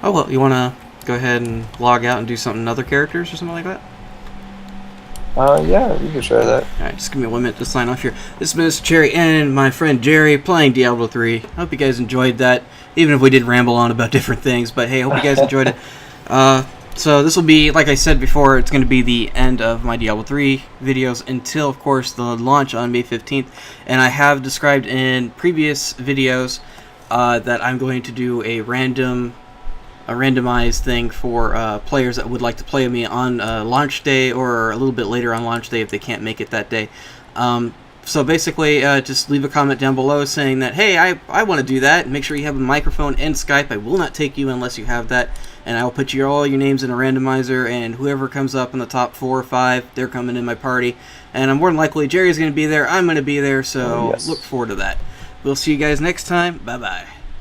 Oh well, you wanna go ahead and log out and do something in other characters or something like that? Yeah, we could try that. Alright, just give me 1 minute to sign off here. This has been Mr. Cherry and my friend Jerry playing Diablo 3. I hope you guys enjoyed that, even if we did ramble on about different things, but hey, I hope you guys enjoyed it. So this will be, like I said before, it's going to be the end of my Diablo 3 videos until, of course, the launch on May 15th. And I have described in previous videos that I'm going to do a randomized thing for players that would like to play with me on launch day or a little bit later on launch day if they can't make it that day. So basically, just leave a comment down below saying that, hey, I want to do that. Make sure you have a microphone and Skype. I will not take you unless you have that. And I will put all your names in a randomizer, and whoever comes up in the top 4 or 5, they're coming in my party. And I'm more than likely, Jerry's going to be there, I'm going to be there, so yes. Look forward to that. We'll see you guys next time. Bye-bye.